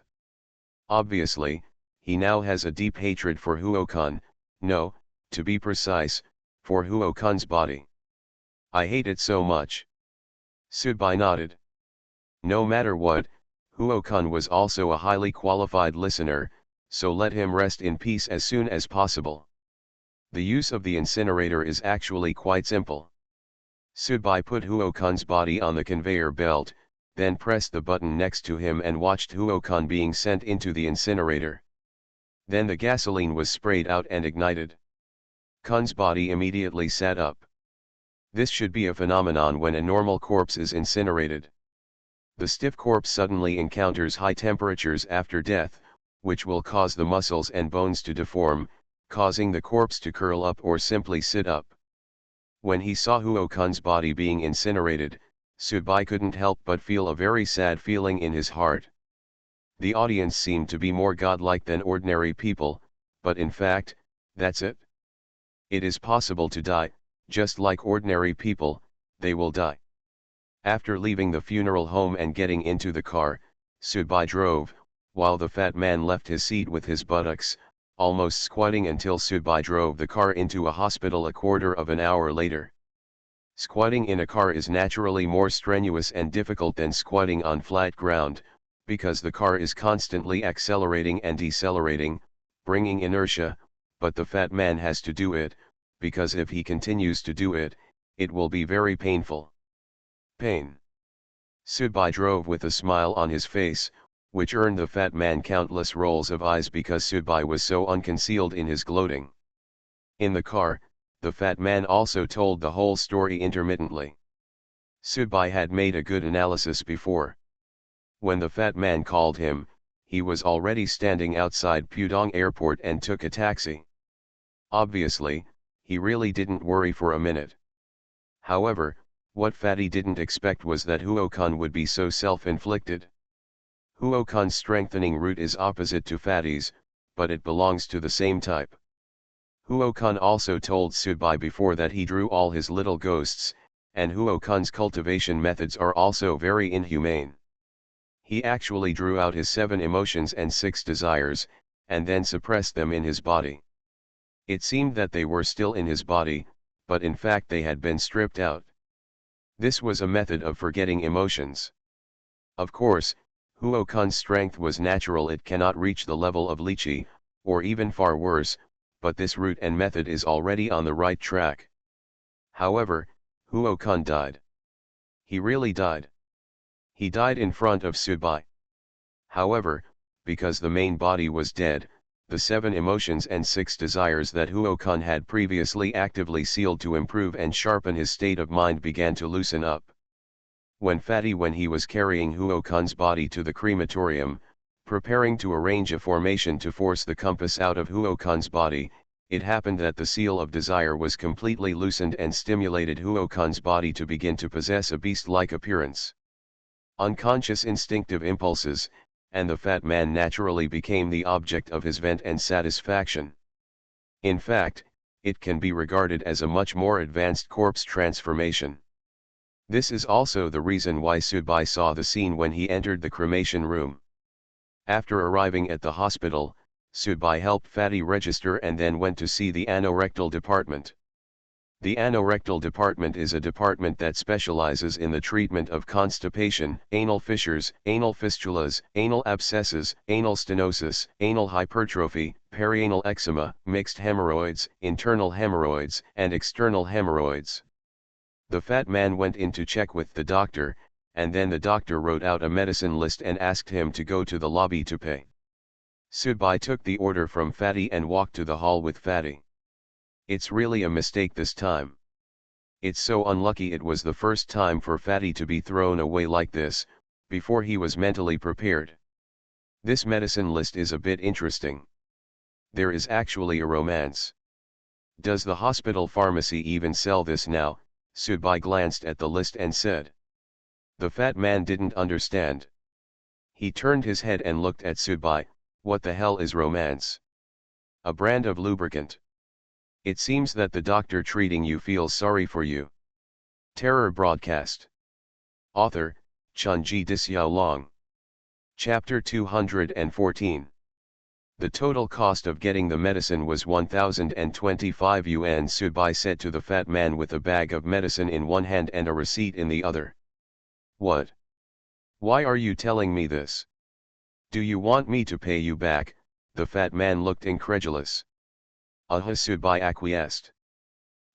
Obviously, he now has a deep hatred for Huo-kun, no, to be precise, for Huo-kun's body. I hate it so much. Subai nodded. No matter what, Huo-kun was also a highly qualified listener, so let him rest in peace as soon as possible. The use of the incinerator is actually quite simple. Subai put Huo-kun's body on the conveyor belt, then pressed the button next to him and watched Huo-kun being sent into the incinerator. Then the gasoline was sprayed out and ignited. Kun's body immediately sat up. This should be a phenomenon when a normal corpse is incinerated. The stiff corpse suddenly encounters high temperatures after death, which will cause the muscles and bones to deform, causing the corpse to curl up or simply sit up. When he saw Huo-kun's body being incinerated, Subai couldn't help but feel a very sad feeling in his heart. The audience seemed to be more godlike than ordinary people, but in fact, that's it. It is possible to die, just like ordinary people, they will die. After leaving the funeral home and getting into the car, Subai drove, while the fat man left his seat with his buttocks, almost squatting until Subai drove the car into a hospital a quarter of an hour later. Squatting in a car is naturally more strenuous and difficult than squatting on flat ground, because the car is constantly accelerating and decelerating, bringing inertia, but the fat man has to do it, because if he continues to do it, it will be very painful. Pain. Subai drove with a smile on his face, which earned the fat man countless rolls of eyes because Subai was so unconcealed in his gloating. In the car, the fat man also told the whole story intermittently. Subai had made a good analysis before. When the fat man called him, he was already standing outside Pudong Airport and took a taxi. Obviously, he really didn't worry for a minute. However, what Fatty didn't expect was that Huo-kun would be so self-inflicted. Huo-kun's strengthening root is opposite to Fatty's, but it belongs to the same type. Huo-kun also told Subai before that he drew all his little ghosts, and Huo-kun's cultivation methods are also very inhumane. He actually drew out his 7 emotions and 6 desires, and then suppressed them in his body. It seemed that they were still in his body, but in fact they had been stripped out. This was a method of forgetting emotions. Of course, Huo-kun's strength was natural. It cannot reach the level of lychee, or even far worse, but this route and method is already on the right track. However, Huo-kun died. He really died. He died in front of Subai. However, because the main body was dead, the 7 emotions and 6 desires that Huo-kun had previously actively sealed to improve and sharpen his state of mind began to loosen up. When he was carrying Huo-kun's body to the crematorium, preparing to arrange a formation to force the compass out of Huo-kun's body, it happened that the seal of desire was completely loosened and stimulated Huo-kun's body to begin to possess a beast-like appearance. Unconscious instinctive impulses, and the fat man naturally became the object of his vent and satisfaction. In fact, it can be regarded as a much more advanced corpse transformation. This is also the reason why Subai saw the scene when he entered the cremation room. After arriving at the hospital, Subai helped Fatty register and then went to see the anorectal department. The anorectal department is a department that specializes in the treatment of constipation, anal fissures, anal fistulas, anal abscesses, anal stenosis, anal hypertrophy, perianal eczema, mixed hemorrhoids, internal hemorrhoids, and external hemorrhoids. The fat man went in to check with the doctor, and then the doctor wrote out a medicine list and asked him to go to the lobby to pay. Sudbai took the order from Fatty and walked to the hall with Fatty. It's really a mistake this time. It's so unlucky. It was the first time for Fatty to be thrown away like this, before he was mentally prepared. This medicine list is a bit interesting. There is actually a romance. Does the hospital pharmacy even sell this now? Sudbai glanced at the list and said. The fat man didn't understand. He turned his head and looked at Sudbai. What the hell is romance? A brand of lubricant. It seems that the doctor treating you feels sorry for you. Terror broadcast. Author, Chunji Disyao. Chapter 214. The total cost of getting the medicine was 1,025 yuan, Sudbai said to the fat man with a bag of medicine in one hand and a receipt in the other. What? Why are you telling me this? Do you want me to pay you back? The fat man looked incredulous. Sudbai acquiesced.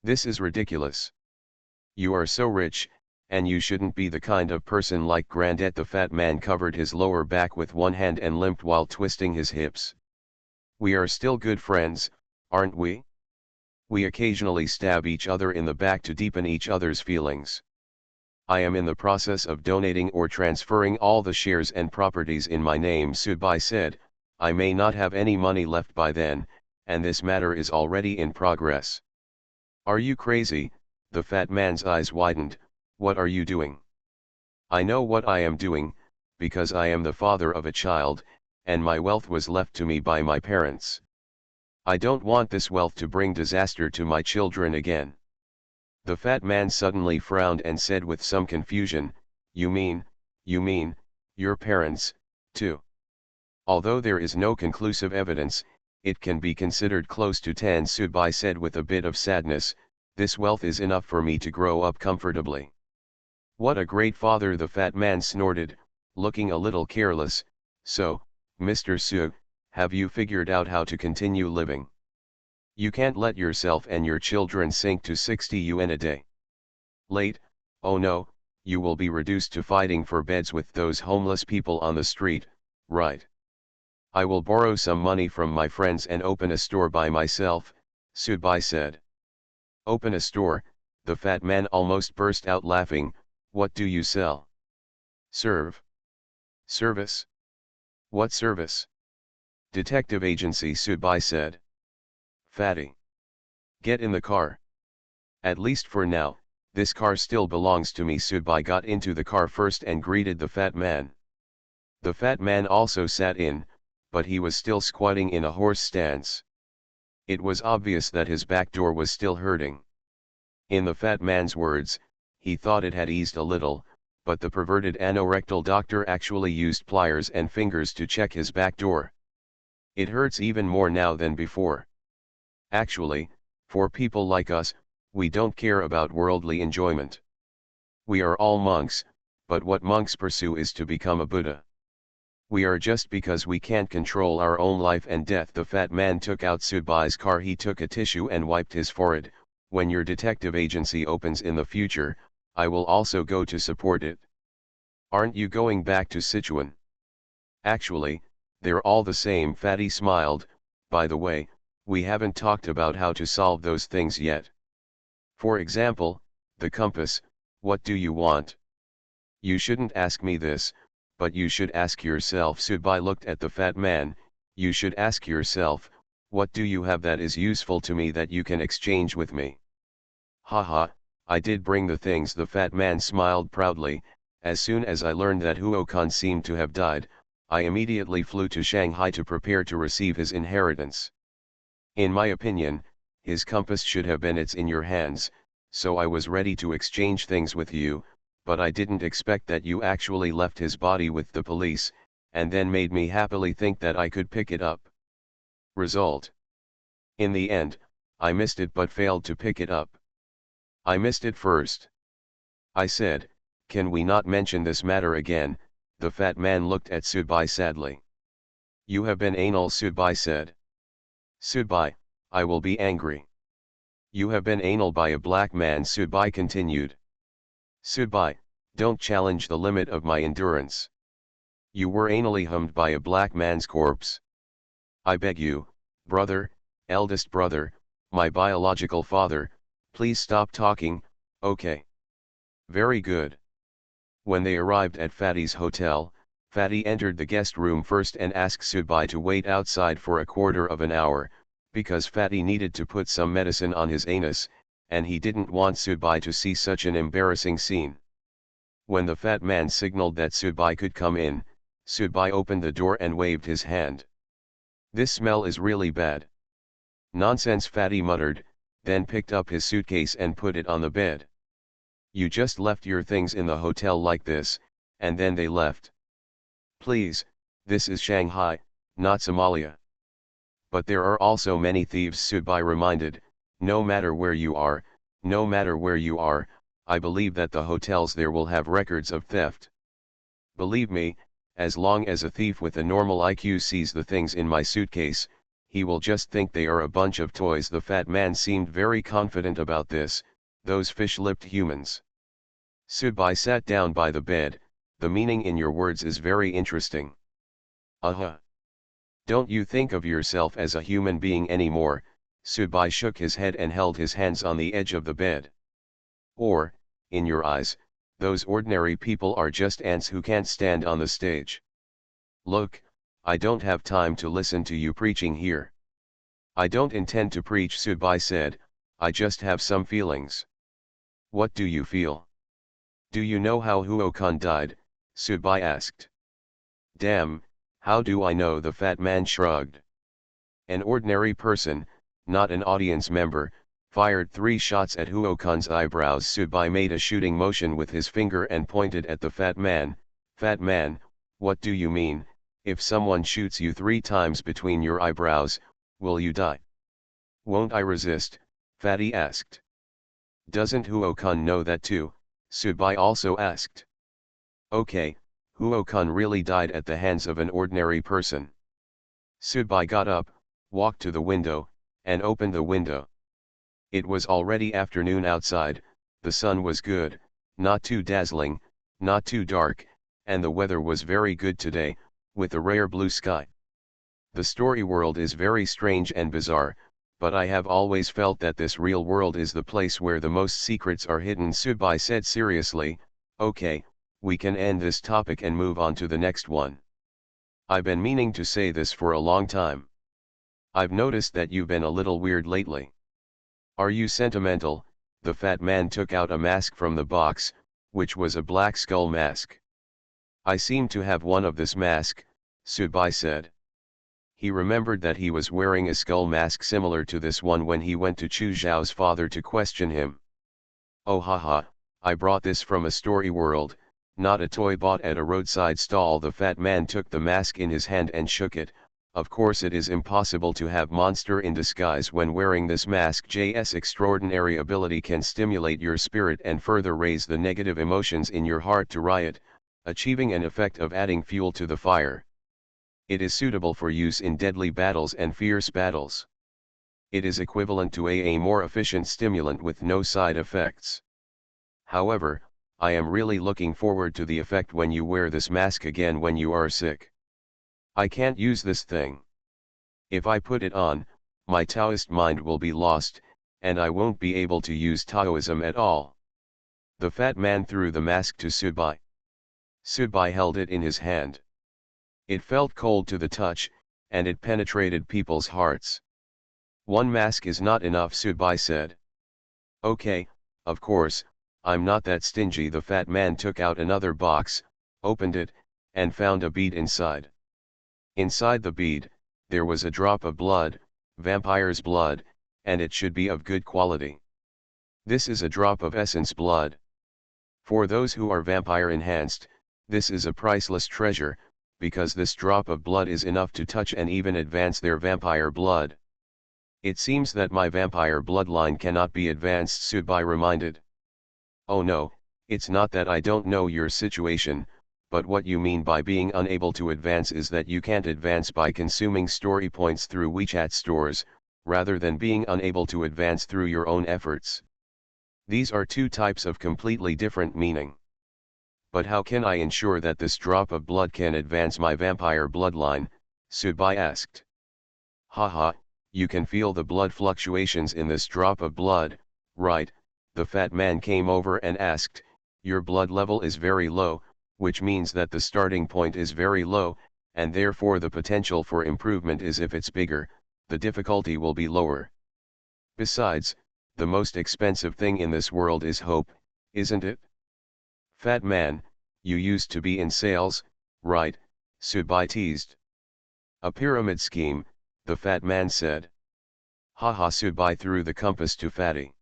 This is ridiculous. You are so rich, and you shouldn't be the kind of person like Grandet. The fat man covered his lower back with one hand and limped while twisting his hips. We are still good friends, aren't we? We occasionally stab each other in the back to deepen each other's feelings. I am in the process of donating or transferring all the shares and properties in my name, Sudbai said. I may not have any money left by then, and this matter is already in progress. Are you crazy? The fat man's eyes widened. What are you doing? I know what I am doing, because I am the father of a child, and my wealth was left to me by my parents. I don't want this wealth to bring disaster to my children again. The fat man suddenly frowned and said with some confusion, You mean, your parents, too? Although there is no conclusive evidence, it can be considered close to 10, Sudbai said with a bit of sadness. This wealth is enough for me to grow up comfortably. What a great father, the fat man snorted, looking a little careless. So, Mr. Su, have you figured out how to continue living? You can't let yourself and your children sink to 60 yuan a day. Late, oh no, you will be reduced to fighting for beds with those homeless people on the street, right? I will borrow some money from my friends and open a store by myself, Sudbai said. Open a store? The fat man almost burst out laughing. What do you sell? Service? What service? Detective agency, Sudbai said. Fatty. Get in the car. At least for now, this car still belongs to me. Sudbai got into the car first and greeted the fat man. The fat man also sat in, but he was still squatting in a horse stance. It was obvious that his back door was still hurting. In the fat man's words, he thought it had eased a little, but the perverted anorectal doctor actually used pliers and fingers to check his back door. It hurts even more now than before. Actually, for people like us, we don't care about worldly enjoyment. We are all monks, but what monks pursue is to become a Buddha. We are just because we can't control our own life and death. The fat man took out Sudbai's car. He took a tissue and wiped his forehead. When your detective agency opens in the future, I will also go to support it. Aren't you going back to Sichuan? Actually, they're all the same. Fatty smiled. By the way, we haven't talked about how to solve those things yet. For example, the compass. What do you want? You shouldn't ask me this, but you should ask yourself. Sudbai looked at the fat man. You should ask yourself, what do you have that is useful to me that you can exchange with me? Haha, I did bring the things. The fat man smiled proudly. As soon as I learned that Huo-kun seemed to have died, I immediately flew to Shanghai to prepare to receive his inheritance. In my opinion, his compass should have been in your hands, so I was ready to exchange things with you, but I didn't expect that you actually left his body with the police, and then made me happily think that I could pick it up. Result. In the end, I missed it but failed to pick it up. I missed it first. I said, can we not mention this matter again? The fat man looked at Sudbai sadly. You have been anal, Sudbai said. Sudbai, I will be angry. You have been anal by a black man, Sudbai continued. Sudbai, Don't challenge the limit of my endurance. You were anally hummed by a black man's corpse. I beg you, brother, eldest brother, my biological father, please stop talking, okay? Very good. When they arrived at Fatty's hotel, Fatty entered the guest room first and asked Subai to wait outside for a quarter of an hour, because Fatty needed to put some medicine on his anus, and he didn't want Subai to see such an embarrassing scene. When the fat man signaled that Subai could come in, Subai opened the door and waved his hand. This smell is really bad. Nonsense, Fatty muttered, then picked up his suitcase and put it on the bed. You just left your things in the hotel like this, and then they left. Please, this is Shanghai, not Somalia. But there are also many thieves, Subai reminded. No matter where you are, no matter where you are, I believe that the hotels there will have records of theft. Believe me, as long as a thief with a normal IQ sees the things in my suitcase, he will just think they are a bunch of toys. The fat man seemed very confident about this, those fish-lipped humans. Subai sat down by the bed. The meaning in your words is very interesting. Don't you think of yourself as a human being anymore? Subai shook his head and held his hands on the edge of the bed. Or, in your eyes, those ordinary people are just ants who can't stand on the stage. Look, I don't have time to listen to you preaching here. I don't intend to preach, Subai said, I just have some feelings. What do you feel? Do you know how Huo-kun died? Subai asked. Damn, how do I know? The fat man shrugged. An ordinary person, not an audience member, fired 3 shots at Huo-kun's eyebrows. Subai made a shooting motion with his finger and pointed at the fat man. Fat man, what do you mean? If someone shoots you 3 times between your eyebrows, will you die? Won't I resist? Fatty asked. Doesn't Huo-kun know that too? Subai also asked. Okay, Huo-kun really died at the hands of an ordinary person. Subai got up, walked to the window, and opened the window. It was already afternoon outside, the sun was good, not too dazzling, not too dark, and the weather was very good today, with a rare blue sky. The story world is very strange and bizarre, but I have always felt that this real world is the place where the most secrets are hidden. Subai said seriously, okay, we can end this topic and move on to the next one. I've been meaning to say this for a long time. I've noticed that you've been a little weird lately. Are you sentimental? The fat man took out a mask from the box, which was a black skull mask. I seem to have one of this mask, Subai said. He remembered that he was wearing a skull mask similar to this one when he went to Chu Zhao's father to question him. Oh haha, I brought this from a story world, not a toy bought at a roadside stall. The fat man took the mask in his hand and shook it. Of course it is impossible to have monster in disguise when wearing this mask. JS extraordinary ability can stimulate your spirit and further raise the negative emotions in your heart to riot, achieving an effect of adding fuel to the fire. It is suitable for use in deadly battles and fierce battles. It is equivalent to a more efficient stimulant with no side effects. However, I am really looking forward to the effect when you wear this mask again when you are sick. I can't use this thing. If I put it on, my Taoist mind will be lost, and I won't be able to use Taoism at all. The fat man threw the mask to Subai. Subai held it in his hand. It felt cold to the touch, and it penetrated people's hearts. One mask is not enough, Subai said. Okay, of course, I'm not that stingy. The fat man took out another box, opened it, and found a bead inside. Inside the bead, there was a drop of blood, vampire's blood, and it should be of good quality. This is a drop of essence blood. For those who are vampire enhanced, this is a priceless treasure, because this drop of blood is enough to touch and even advance their vampire blood. It seems that my vampire bloodline cannot be advanced, Subai reminded. Oh no, it's not that I don't know your situation, but what you mean by being unable to advance is that you can't advance by consuming story points through WeChat stores, rather than being unable to advance through your own efforts. These are 2 types of completely different meaning. But how can I ensure that this drop of blood can advance my vampire bloodline? Subai asked. Haha, you can feel the blood fluctuations in this drop of blood, right? The fat man came over and asked. Your blood level is very low, which means that the starting point is very low, and therefore the potential for improvement is if it's bigger, the difficulty will be lower. Besides, the most expensive thing in this world is hope, isn't it? Fat man, you used to be in sales, right? Subai teased. A pyramid scheme, the fat man said. Haha, Subai threw the compass to Fatty.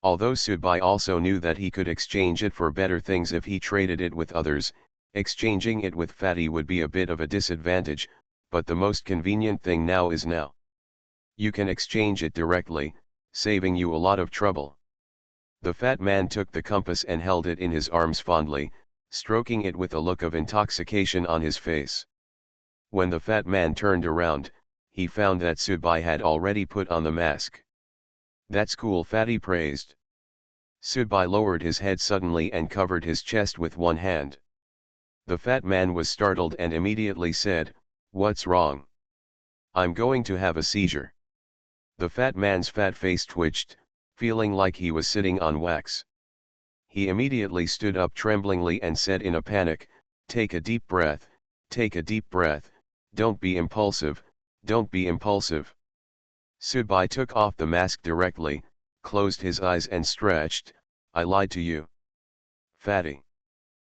Although Subai also knew that he could exchange it for better things if he traded it with others, exchanging it with Fatty would be a bit of a disadvantage, but the most convenient thing now is now. You can exchange it directly, saving you a lot of trouble. The fat man took the compass and held it in his arms fondly, stroking it with a look of intoxication on his face. When the fat man turned around, he found that Subai had already put on the mask. That's cool, Fatty praised. Subai lowered his head suddenly and covered his chest with one hand. The fat man was startled and immediately said, "What's wrong? I'm going to have a seizure." The fat man's fat face twitched, feeling like he was sitting on wax. He immediately stood up tremblingly and said in a panic, "Take a deep breath, take a deep breath, don't be impulsive, don't be impulsive." Subai took off the mask directly, closed his eyes and stretched. "I lied to you, Fatty."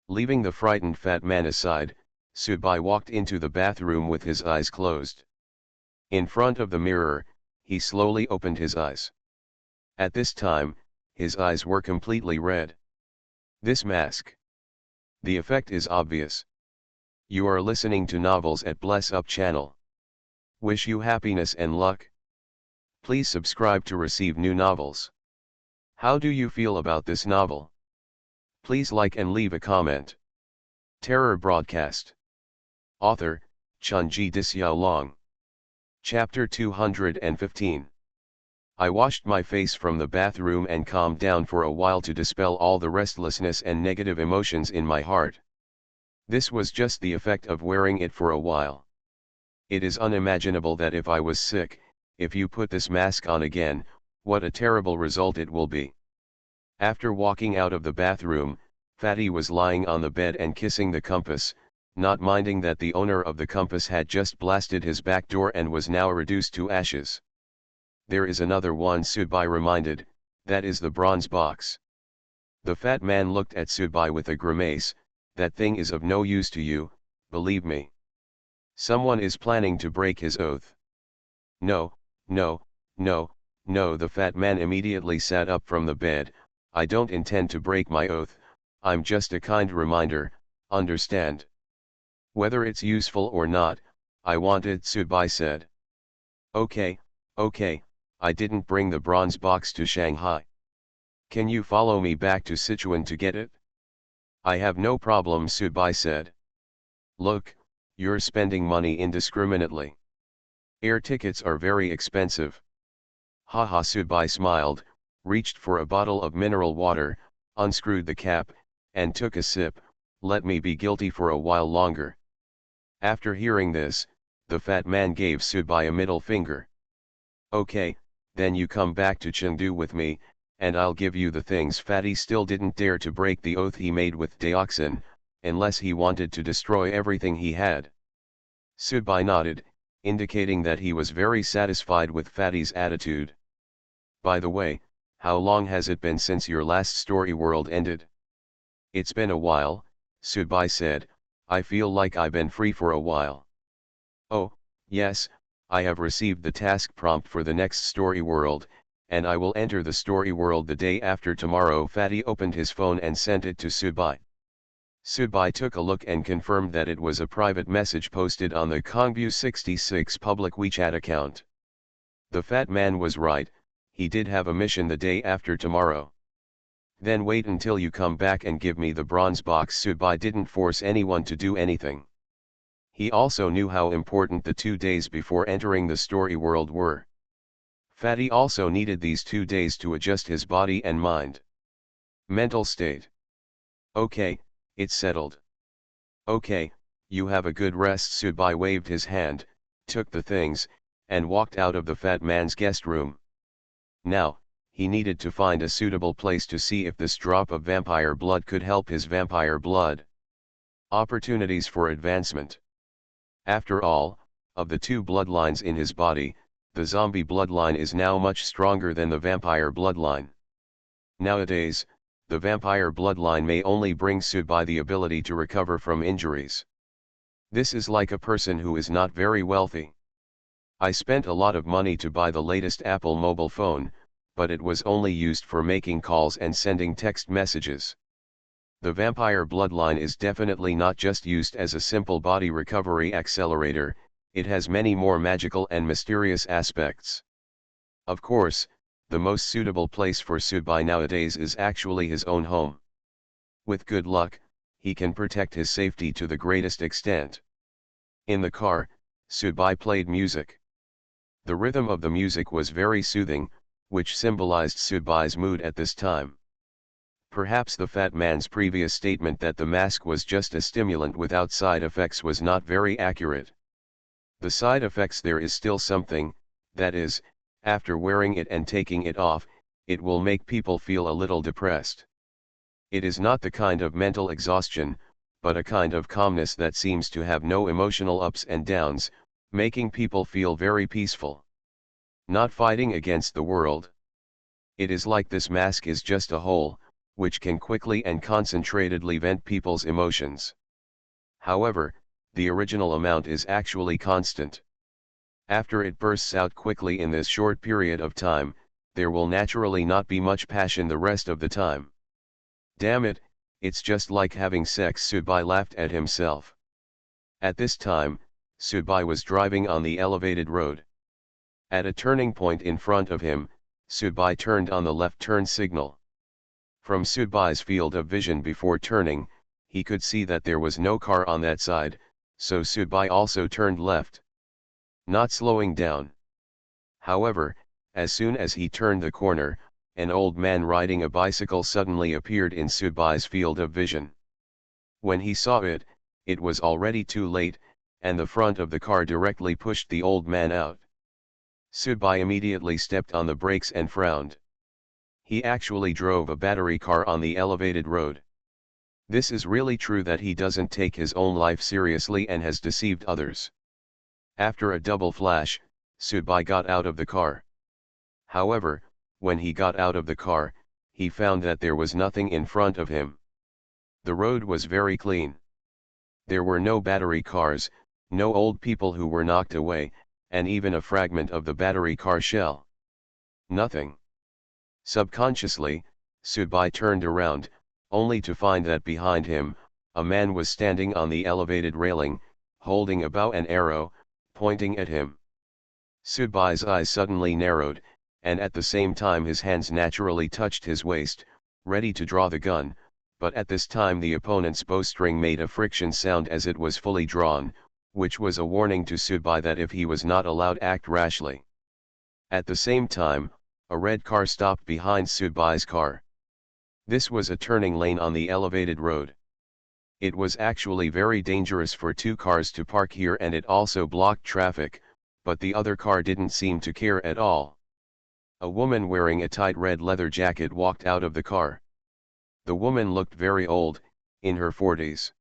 Leaving the frightened fat man aside, Subai walked into the bathroom with his eyes closed. In front of the mirror, he slowly opened his eyes. At this time, his eyes were completely red. This mask. The effect is obvious. You are listening to novels at Bless Up channel. Wish you happiness and luck. Please subscribe to receive new novels. How do you feel about this novel? Please like and leave a comment. Terror Broadcast. Author, Chunji Disyao. Chapter 215. I washed my face from the bathroom and calmed down for a while to dispel all the restlessness and negative emotions in my heart. This was just the effect of wearing it for a while. It is unimaginable that if I was sick, if you put this mask on again, what a terrible result it will be. After walking out of the bathroom, Fatty was lying on the bed and kissing the compass, not minding that the owner of the compass had just blasted his back door and was now reduced to ashes. There is another one, Subai reminded, that is the bronze box. The fat man looked at Subai with a grimace. That thing is of no use to you, believe me. Someone is planning to break his oath. No, no, no, no, the fat man immediately sat up from the bed. I don't intend to break my oath, I'm just a kind reminder, understand? Whether it's useful or not, I want it, Subai said. Okay, okay, I didn't bring the bronze box to Shanghai. Can you follow me back to Sichuan to get it? I have no problem, Subai said. Look, you're spending money indiscriminately. Air tickets are very expensive. Haha, Subai smiled, reached for a bottle of mineral water, unscrewed the cap, and took a sip. Let me be guilty for a while longer. After hearing this, the fat man gave Subai a middle finger. Okay, then you come back to Chengdu with me, and I'll give you the things. Fatty still didn't dare to break the oath he made with Deoxin, unless he wanted to destroy everything he had. Subai nodded, indicating that he was very satisfied with Fatty's attitude. By the way, how long has it been since your last story world ended? It's been a while, Subai said. I feel like I've been free for a while. Oh, yes, I have received the task prompt for the next story world, and I will enter the story world the day after tomorrow. Fatty opened his phone and sent it to Subai. Subai took a look and confirmed that it was a private message posted on the Kongbu 66 public WeChat account. The fat man was right, he did have a mission the day after tomorrow. Then wait until you come back and give me the bronze box. Subai didn't force anyone to do anything. He also knew how important the 2 days before entering the story world were. Fatty also needed these 2 days to adjust his body and mind. Mental state. Okay, It's settled. Okay, you have a good rest. Subai waved his hand, took the things, and walked out of the fat man's guest room. Now, he needed to find a suitable place to see if this drop of vampire blood could help his vampire blood. Opportunities for advancement. After all, of the two bloodlines in his body, the zombie bloodline is now much stronger than the vampire bloodline. Nowadays, the vampire bloodline may only bring Subai the ability to recover from injuries. This is like a person who is not very wealthy. I spent a lot of money to buy the latest Apple mobile phone, but it was only used for making calls and sending text messages. The vampire bloodline is definitely not just used as a simple body recovery accelerator, it has many more magical and mysterious aspects. Of course, the most suitable place for Subai nowadays is actually his own home. With good luck, he can protect his safety to the greatest extent. In the car, Subai played music. The rhythm of the music was very soothing, which symbolized Subai's mood at this time. Perhaps the fat man's previous statement that the mask was just a stimulant without side effects was not very accurate. The side effects, there is still something, that is, after wearing it and taking it off, it will make people feel a little depressed. It is not the kind of mental exhaustion, but a kind of calmness that seems to have no emotional ups and downs, making people feel very peaceful. Not fighting against the world. It is like this mask is just a hole, which can quickly and concentratedly vent people's emotions. However, the original amount is actually constant. After it bursts out quickly in this short period of time, there will naturally not be much passion the rest of the time. Damn it, it's just like having sex. Subai laughed at himself. At this time, Subai was driving on the elevated road. At a turning point in front of him, Subai turned on the left turn signal. From Subai's field of vision before turning, he could see that there was no car on that side, so Subai also turned left. Not slowing down. However, as soon as he turned the corner, an old man riding a bicycle suddenly appeared in Subai's field of vision. When he saw it, it was already too late, and the front of the car directly pushed the old man out. Subai immediately stepped on the brakes and frowned. He actually drove a battery car on the elevated road. This is really true that he doesn't take his own life seriously and has deceived others. After a double flash, Subai got out of the car. However, when he got out of the car, he found that there was nothing in front of him. The road was very clean. There were no battery cars, no old people who were knocked away, and even a fragment of the battery car shell. Nothing. Subconsciously, Subai turned around, only to find that behind him, a man was standing on the elevated railing, holding a bow and arrow, pointing at him. Subai's eyes suddenly narrowed, and at the same time his hands naturally touched his waist, ready to draw the gun, but at this time the opponent's bowstring made a friction sound as it was fully drawn, which was a warning to Subai that if he was not allowed act rashly. At the same time, a red car stopped behind Subai's car. This was a turning lane on the elevated road. It was actually very dangerous for two cars to park here, and it also blocked traffic, but the other car didn't seem to care at all. A woman wearing a tight red leather jacket walked out of the car. The woman looked very old, in her 40s.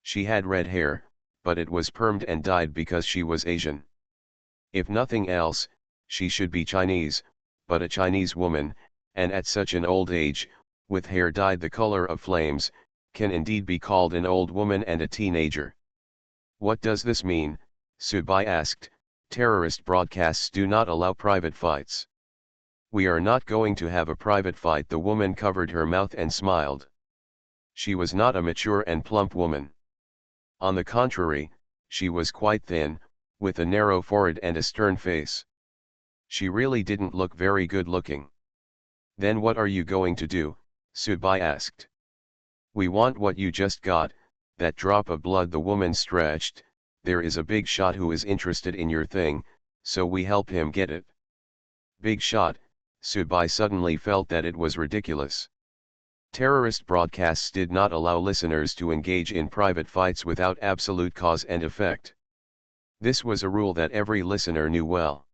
She had red hair, but it was permed and dyed because she was Asian. If nothing else, she should be Chinese, but a Chinese woman, and at such an old age, with hair dyed the color of flames, can indeed be called an old woman and a teenager. What does this mean? Subai asked. Terrorist broadcasts do not allow private fights. We are not going to have a private fight. The woman covered her mouth and smiled. She was not a mature and plump woman. On the contrary, she was quite thin, with a narrow forehead and a stern face. She really didn't look very good looking. Then what are you going to do? Subai asked. We want what you just got, that drop of blood. The woman stretched. There is a big shot who is interested in your thing, so we help him get it. Big shot. Subai suddenly felt that it was ridiculous. Terrorist broadcasts did not allow listeners to engage in private fights without absolute cause and effect. This was a rule that every listener knew well.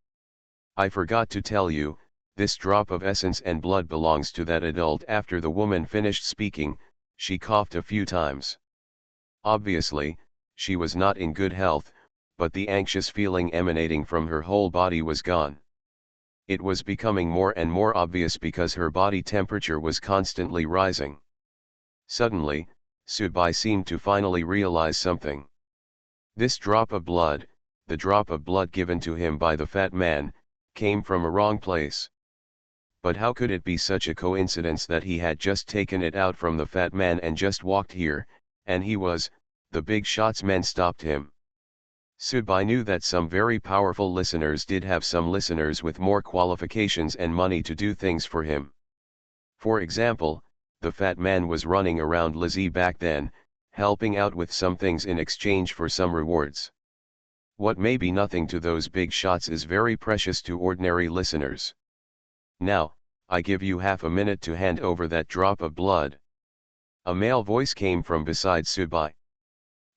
I forgot to tell you, this drop of essence and blood belongs to that adult. After the woman finished speaking, she coughed a few times. Obviously, she was not in good health, but the anxious feeling emanating from her whole body was gone. It was becoming more and more obvious because her body temperature was constantly rising. Suddenly, Subai seemed to finally realize something. This drop of blood, the drop of blood given to him by the fat man, came from a wrong place. But how could it be such a coincidence that he had just taken it out from the fat man and just walked here, and the big shots men stopped him? Subai knew that some very powerful listeners did have some listeners with more qualifications and money to do things for him. For example, the fat man was running around Lizzie back then, helping out with some things in exchange for some rewards. What may be nothing to those big shots is very precious to ordinary listeners. Now, I give you half a minute to hand over that drop of blood. A male voice came from beside Subai.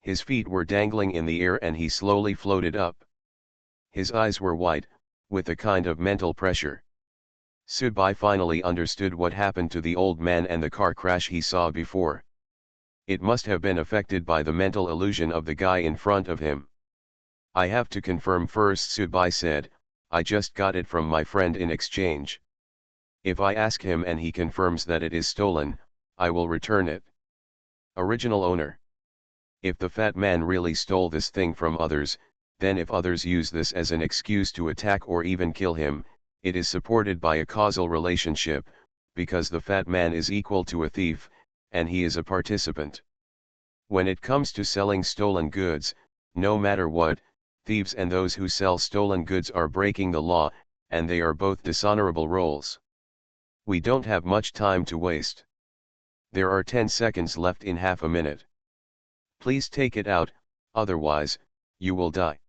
His feet were dangling in the air and he slowly floated up. His eyes were white, with a kind of mental pressure. Subai finally understood what happened to the old man and the car crash he saw before. It must have been affected by the mental illusion of the guy in front of him. I have to confirm first, Subai said. I just got it from my friend in exchange. If I ask him and he confirms that it is stolen, I will return it. Original owner. If the fat man really stole this thing from others, then if others use this as an excuse to attack or even kill him, it is supported by a causal relationship, because the fat man is equal to a thief, and he is a participant. When it comes to selling stolen goods, no matter what, thieves and those who sell stolen goods are breaking the law, and they are both dishonorable roles. We don't have much time to waste. There are 10 seconds left in half a minute. Please take it out, otherwise, you will die.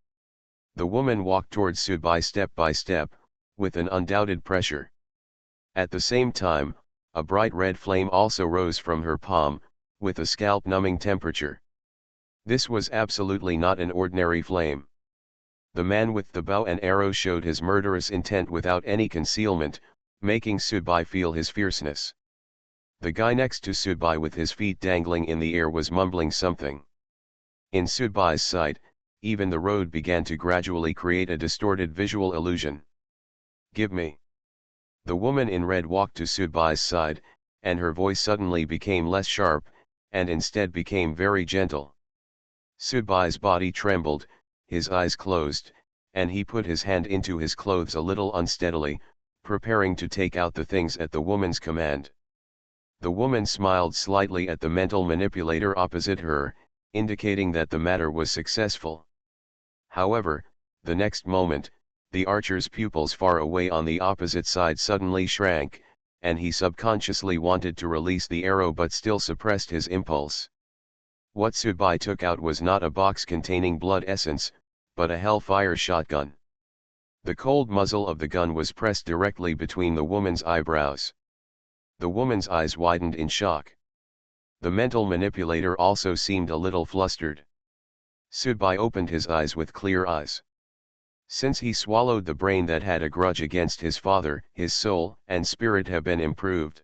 The woman walked towards Subai step by step, with an undoubted pressure. At the same time, a bright red flame also rose from her palm, with a scalp-numbing temperature. This was absolutely not an ordinary flame. The man with the bow and arrow showed his murderous intent without any concealment, making Subai feel his fierceness. The guy next to Subai with his feet dangling in the air was mumbling something. In Subai's sight, even the road began to gradually create a distorted visual illusion. Give me. The woman in red walked to Subai's side, and her voice suddenly became less sharp, and instead became very gentle. Subai's body trembled, his eyes closed, and he put his hand into his clothes a little unsteadily, preparing to take out the things at the woman's command. The woman smiled slightly at the mental manipulator opposite her, indicating that the matter was successful. However, the next moment, the archer's pupils far away on the opposite side suddenly shrank, and he subconsciously wanted to release the arrow but still suppressed his impulse. What Subai took out was not a box containing blood essence, but a hellfire shotgun. The cold muzzle of the gun was pressed directly between the woman's eyebrows. The woman's eyes widened in shock. The mental manipulator also seemed a little flustered. Subai opened his eyes with clear eyes. Since he swallowed the brain that had a grudge against his father, his soul and spirit have been improved.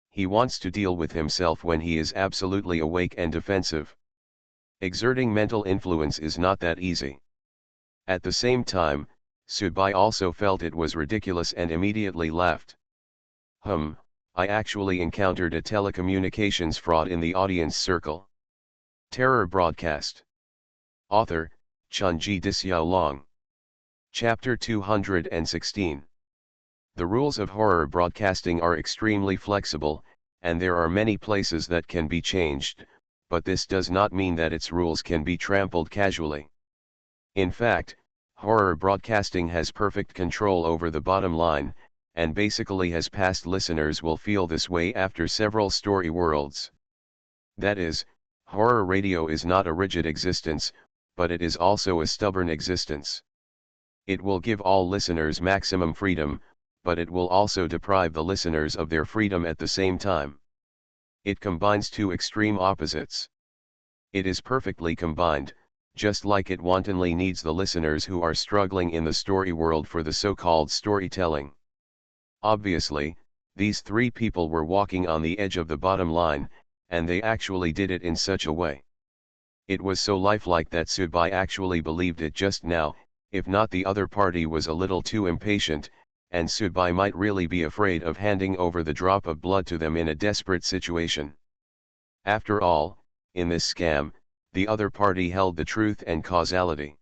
He wants to deal with himself when he is absolutely awake and defensive. Exerting mental influence is not that easy. At the same time, Subai also felt it was ridiculous and immediately laughed. I actually encountered a telecommunications fraud in the audience circle. Terror broadcast. Author, Chunji Disyao. Chapter 216. The rules of horror broadcasting are extremely flexible, and there are many places that can be changed, but this does not mean that its rules can be trampled casually. In fact, horror broadcasting has perfect control over the bottom line, and basically has past listeners will feel this way after several story worlds. That is, horror radio is not a rigid existence, but it is also a stubborn existence. It will give all listeners maximum freedom, but it will also deprive the listeners of their freedom at the same time. It combines two extreme opposites. It is perfectly combined, just like it wantonly needs the listeners who are struggling in the story world for the so-called storytelling. Obviously, these three people were walking on the edge of the bottom line, and they actually did it in such a way. It was so lifelike that Sudbai actually believed it just now, if not the other party was a little too impatient, and Sudbai might really be afraid of handing over the drop of blood to them in a desperate situation. After all, in this scam, the other party held the truth and causality.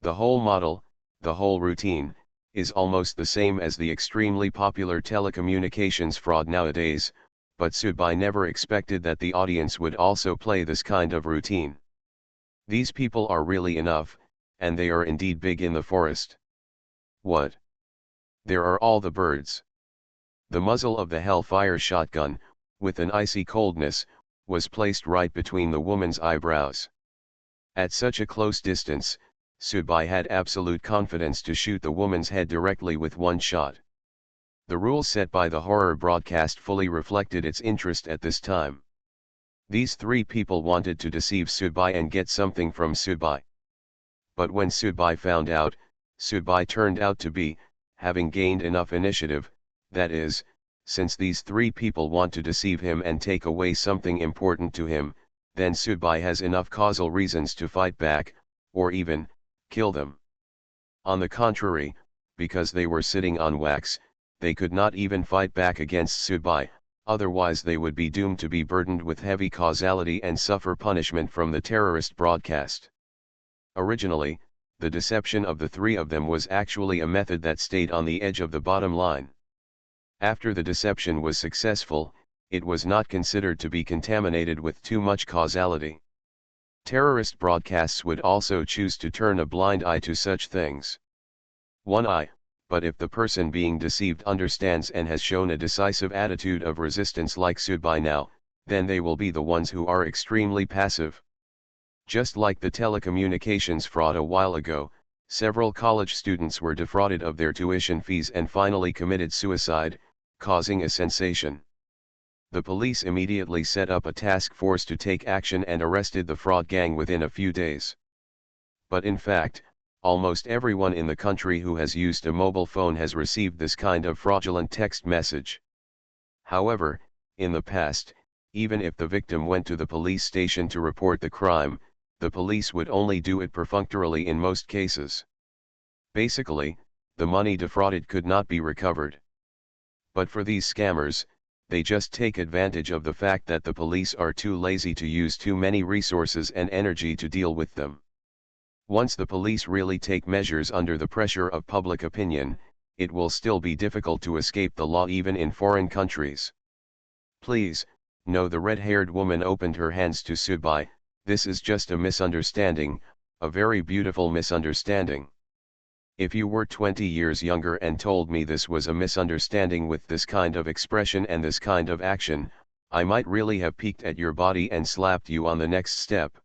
The whole model, the whole routine, is almost the same as the extremely popular telecommunications fraud nowadays, but Sudbai never expected that the audience would also play this kind of routine. These people are really enough, and they are indeed big in the forest. What? There are all the birds. The muzzle of the Hellfire shotgun, with an icy coldness, was placed right between the woman's eyebrows. At such a close distance, Sudbai had absolute confidence to shoot the woman's head directly with one shot. The rules set by the horror broadcast fully reflected its interest at this time. These three people wanted to deceive Sudbai and get something from Sudbai. But when Sudbai found out, Sudbai turned out to be, having gained enough initiative, that is, since these three people want to deceive him and take away something important to him, then Sudbai has enough causal reasons to fight back, or even, kill them. On the contrary, because they were sitting on wax, they could not even fight back against Sudbai, otherwise they would be doomed to be burdened with heavy causality and suffer punishment from the terrorist broadcast. Originally, the deception of the three of them was actually a method that stayed on the edge of the bottom line. After the deception was successful, it was not considered to be contaminated with too much causality. Terrorist broadcasts would also choose to turn a blind eye to such things. One eye, but if the person being deceived understands and has shown a decisive attitude of resistance like Sudbai now, then they will be the ones who are extremely passive. Just like the telecommunications fraud a while ago, several college students were defrauded of their tuition fees and finally committed suicide, causing a sensation. The police immediately set up a task force to take action and arrested the fraud gang within a few days. But in fact, almost everyone in the country who has used a mobile phone has received this kind of fraudulent text message. However, in the past, even if the victim went to the police station to report the crime, the police would only do it perfunctorily in most cases. Basically, the money defrauded could not be recovered. But for these scammers, they just take advantage of the fact that the police are too lazy to use too many resources and energy to deal with them. Once the police really take measures under the pressure of public opinion, it will still be difficult to escape the law even in foreign countries. Please, no, the red-haired woman opened her hands to Sudbai. This is just a misunderstanding, a very beautiful misunderstanding. If you were 20 years younger and told me this was a misunderstanding with this kind of expression and this kind of action, I might really have peeked at your body and slapped you on the next step.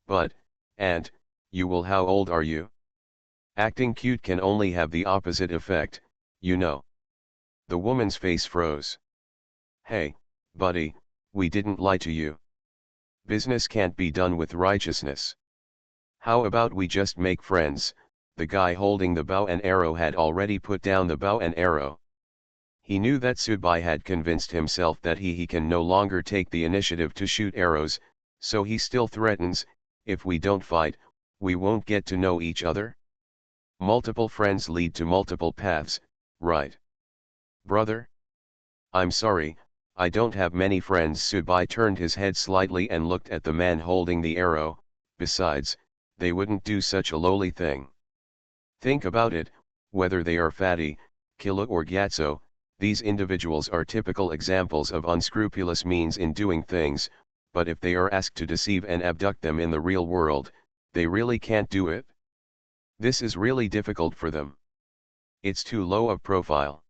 But, Aunt, you will, how old are you? Acting cute can only have the opposite effect, you know. The woman's face froze. Hey, buddy, we didn't lie to you. Business can't be done with righteousness. How about we just make friends? The guy holding the bow and arrow had already put down the bow and arrow. He knew that Sudbai had convinced himself that he can no longer take the initiative to shoot arrows, so he still threatens, if we don't fight, we won't get to know each other. Multiple friends lead to multiple paths, right? Brother? I'm sorry, I don't have many friends. Sudbai turned his head slightly and looked at the man holding the arrow. Besides, they wouldn't do such a lowly thing. Think about it, whether they are fatty, killa or gyatso, these individuals are typical examples of unscrupulous means in doing things, but if they are asked to deceive and abduct them in the real world, they really can't do it. This is really difficult for them. It's too low of profile.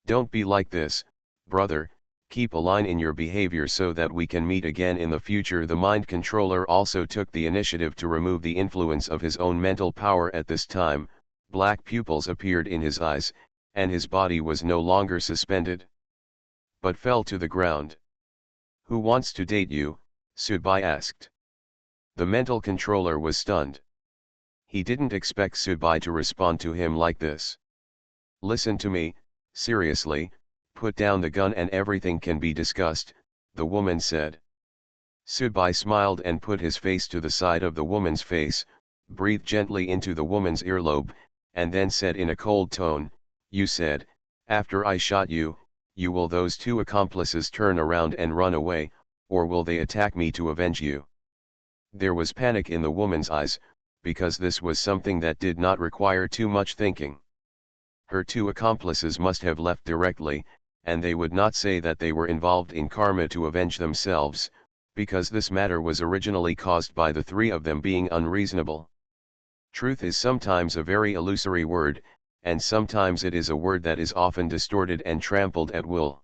Don't be like this, brother, keep a line in your behavior so that we can meet again in the future. The mind controller also took the initiative to remove the influence of his own mental power at this time. Black pupils appeared in his eyes, and his body was no longer suspended, but fell to the ground. Who wants to date you? Subai asked. The mental controller was stunned. He didn't expect Subai to respond to him like this. Listen to me, seriously, put down the gun and everything can be discussed, the woman said. Subai smiled and put his face to the side of the woman's face, breathed gently into the woman's earlobe, and then said in a cold tone, "You said, after I shot you, will those two accomplices turn around and run away, or will they attack me to avenge you?" There was panic in the woman's eyes, because this was something that did not require too much thinking. Her two accomplices must have left directly, and they would not say that they were involved in karma to avenge themselves, because this matter was originally caused by the three of them being unreasonable. Truth is sometimes a very illusory word, and sometimes it is a word that is often distorted and trampled at will.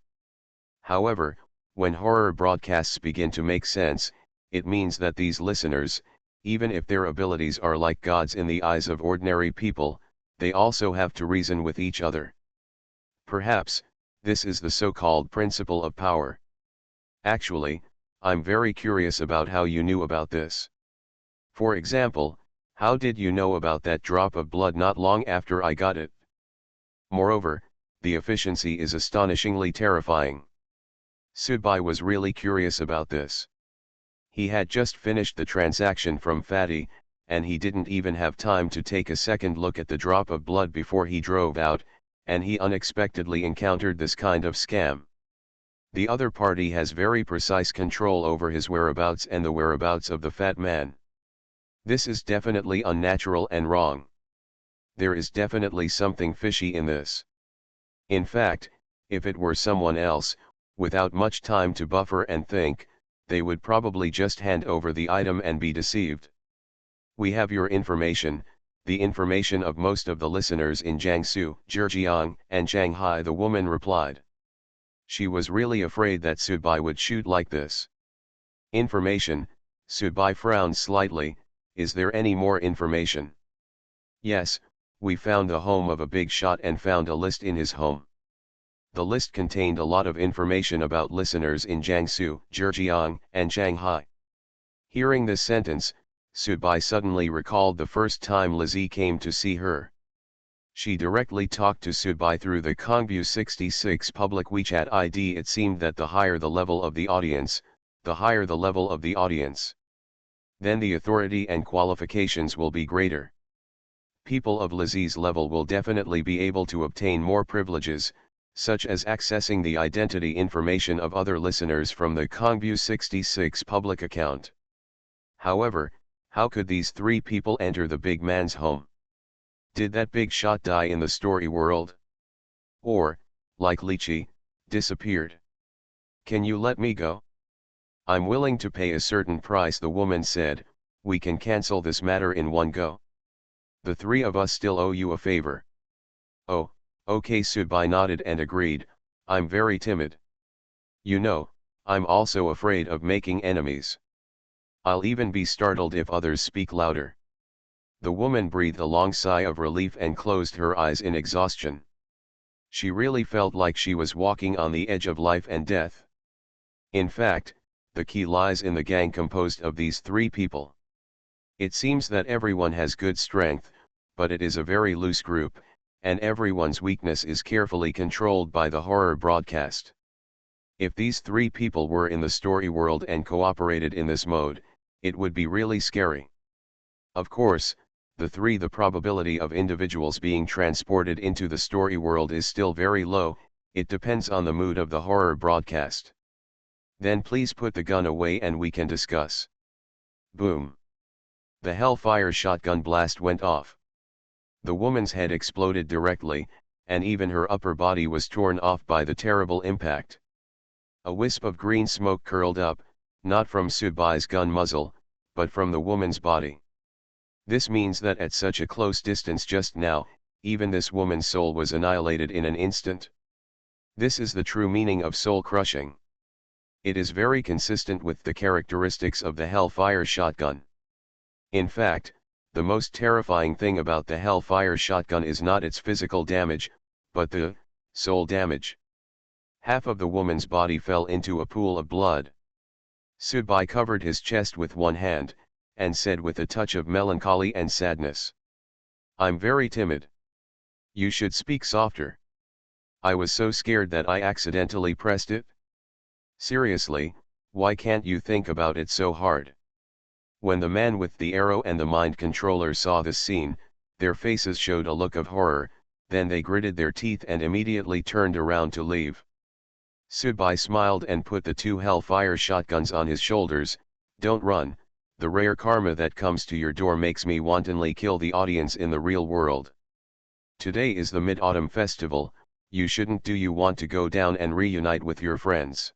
However, when horror broadcasts begin to make sense, it means that these listeners, even if their abilities are like gods in the eyes of ordinary people, they also have to reason with each other. Perhaps, this is the so-called principle of power. Actually, I'm very curious about how you knew about this. For example, how did you know about that drop of blood not long after I got it? Moreover, the efficiency is astonishingly terrifying. Subai was really curious about this. He had just finished the transaction from Fatty, and he didn't even have time to take a second look at the drop of blood before he drove out, and he unexpectedly encountered this kind of scam. The other party has very precise control over his whereabouts and the whereabouts of the fat man. This is definitely unnatural and wrong. There is definitely something fishy in this. In fact, if it were someone else, without much time to buffer and think, they would probably just hand over the item and be deceived. We have your information, the information of most of the listeners in Jiangsu, Zhejiang, and Shanghai, the woman replied. She was really afraid that Subai would shoot like this. Information, Subai frowned slightly, is there any more information? Yes, we found the home of a big shot and found a list in his home. The list contained a lot of information about listeners in Jiangsu, Zhejiang, and Shanghai. Hearing this sentence, Subai suddenly recalled the first time Lizzie came to see her. She directly talked to Subai through the Kongbu 66 public WeChat ID. It seemed that the higher the level of the audience, the higher the level of the audience, then the authority and qualifications will be greater. People of Lizzie's level will definitely be able to obtain more privileges, such as accessing the identity information of other listeners from the Kongbu 66 public account. However, how could these three people enter the big man's home? Did that big shot die in the story world? Or, like Lychee, disappeared? Can you let me go? I'm willing to pay a certain price, the woman said. We can cancel this matter in one go. The three of us still owe you a favor. Oh, okay, Subai nodded and agreed. I'm very timid. You know, I'm also afraid of making enemies. I'll even be startled if others speak louder. The woman breathed a long sigh of relief and closed her eyes in exhaustion. She really felt like she was walking on the edge of life and death. In fact, the key lies in the gang composed of these three people. It seems that everyone has good strength, but it is a very loose group, and everyone's weakness is carefully controlled by the horror broadcast. If these three people were in the story world and cooperated in this mode, it would be really scary. Of course, the probability of individuals being transported into the story world is still very low. It depends on the mood of the horror broadcast. Then please put the gun away and we can discuss. Boom. The hellfire shotgun blast went off. The woman's head exploded directly, and even her upper body was torn off by the terrible impact. A wisp of green smoke curled up, not from Subai's gun muzzle, but from the woman's body. This means that at such a close distance just now, even this woman's soul was annihilated in an instant. This is the true meaning of soul crushing. It is very consistent with the characteristics of the Hellfire shotgun. In fact, the most terrifying thing about the Hellfire shotgun is not its physical damage, but the soul damage. Half of the woman's body fell into a pool of blood. Subai covered his chest with one hand, and said with a touch of melancholy and sadness. I'm very timid. You should speak softer. I was so scared that I accidentally pressed it. Seriously, why can't you think about it so hard? When the man with the arrow and the mind controller saw this scene, their faces showed a look of horror, then they gritted their teeth and immediately turned around to leave. Subai smiled and put the two Hellfire shotguns on his shoulders. Don't run, the rare karma that comes to your door makes me wantonly kill the audience in the real world. Today is the Mid-Autumn Festival, you shouldn't do you want to go down and reunite with your friends.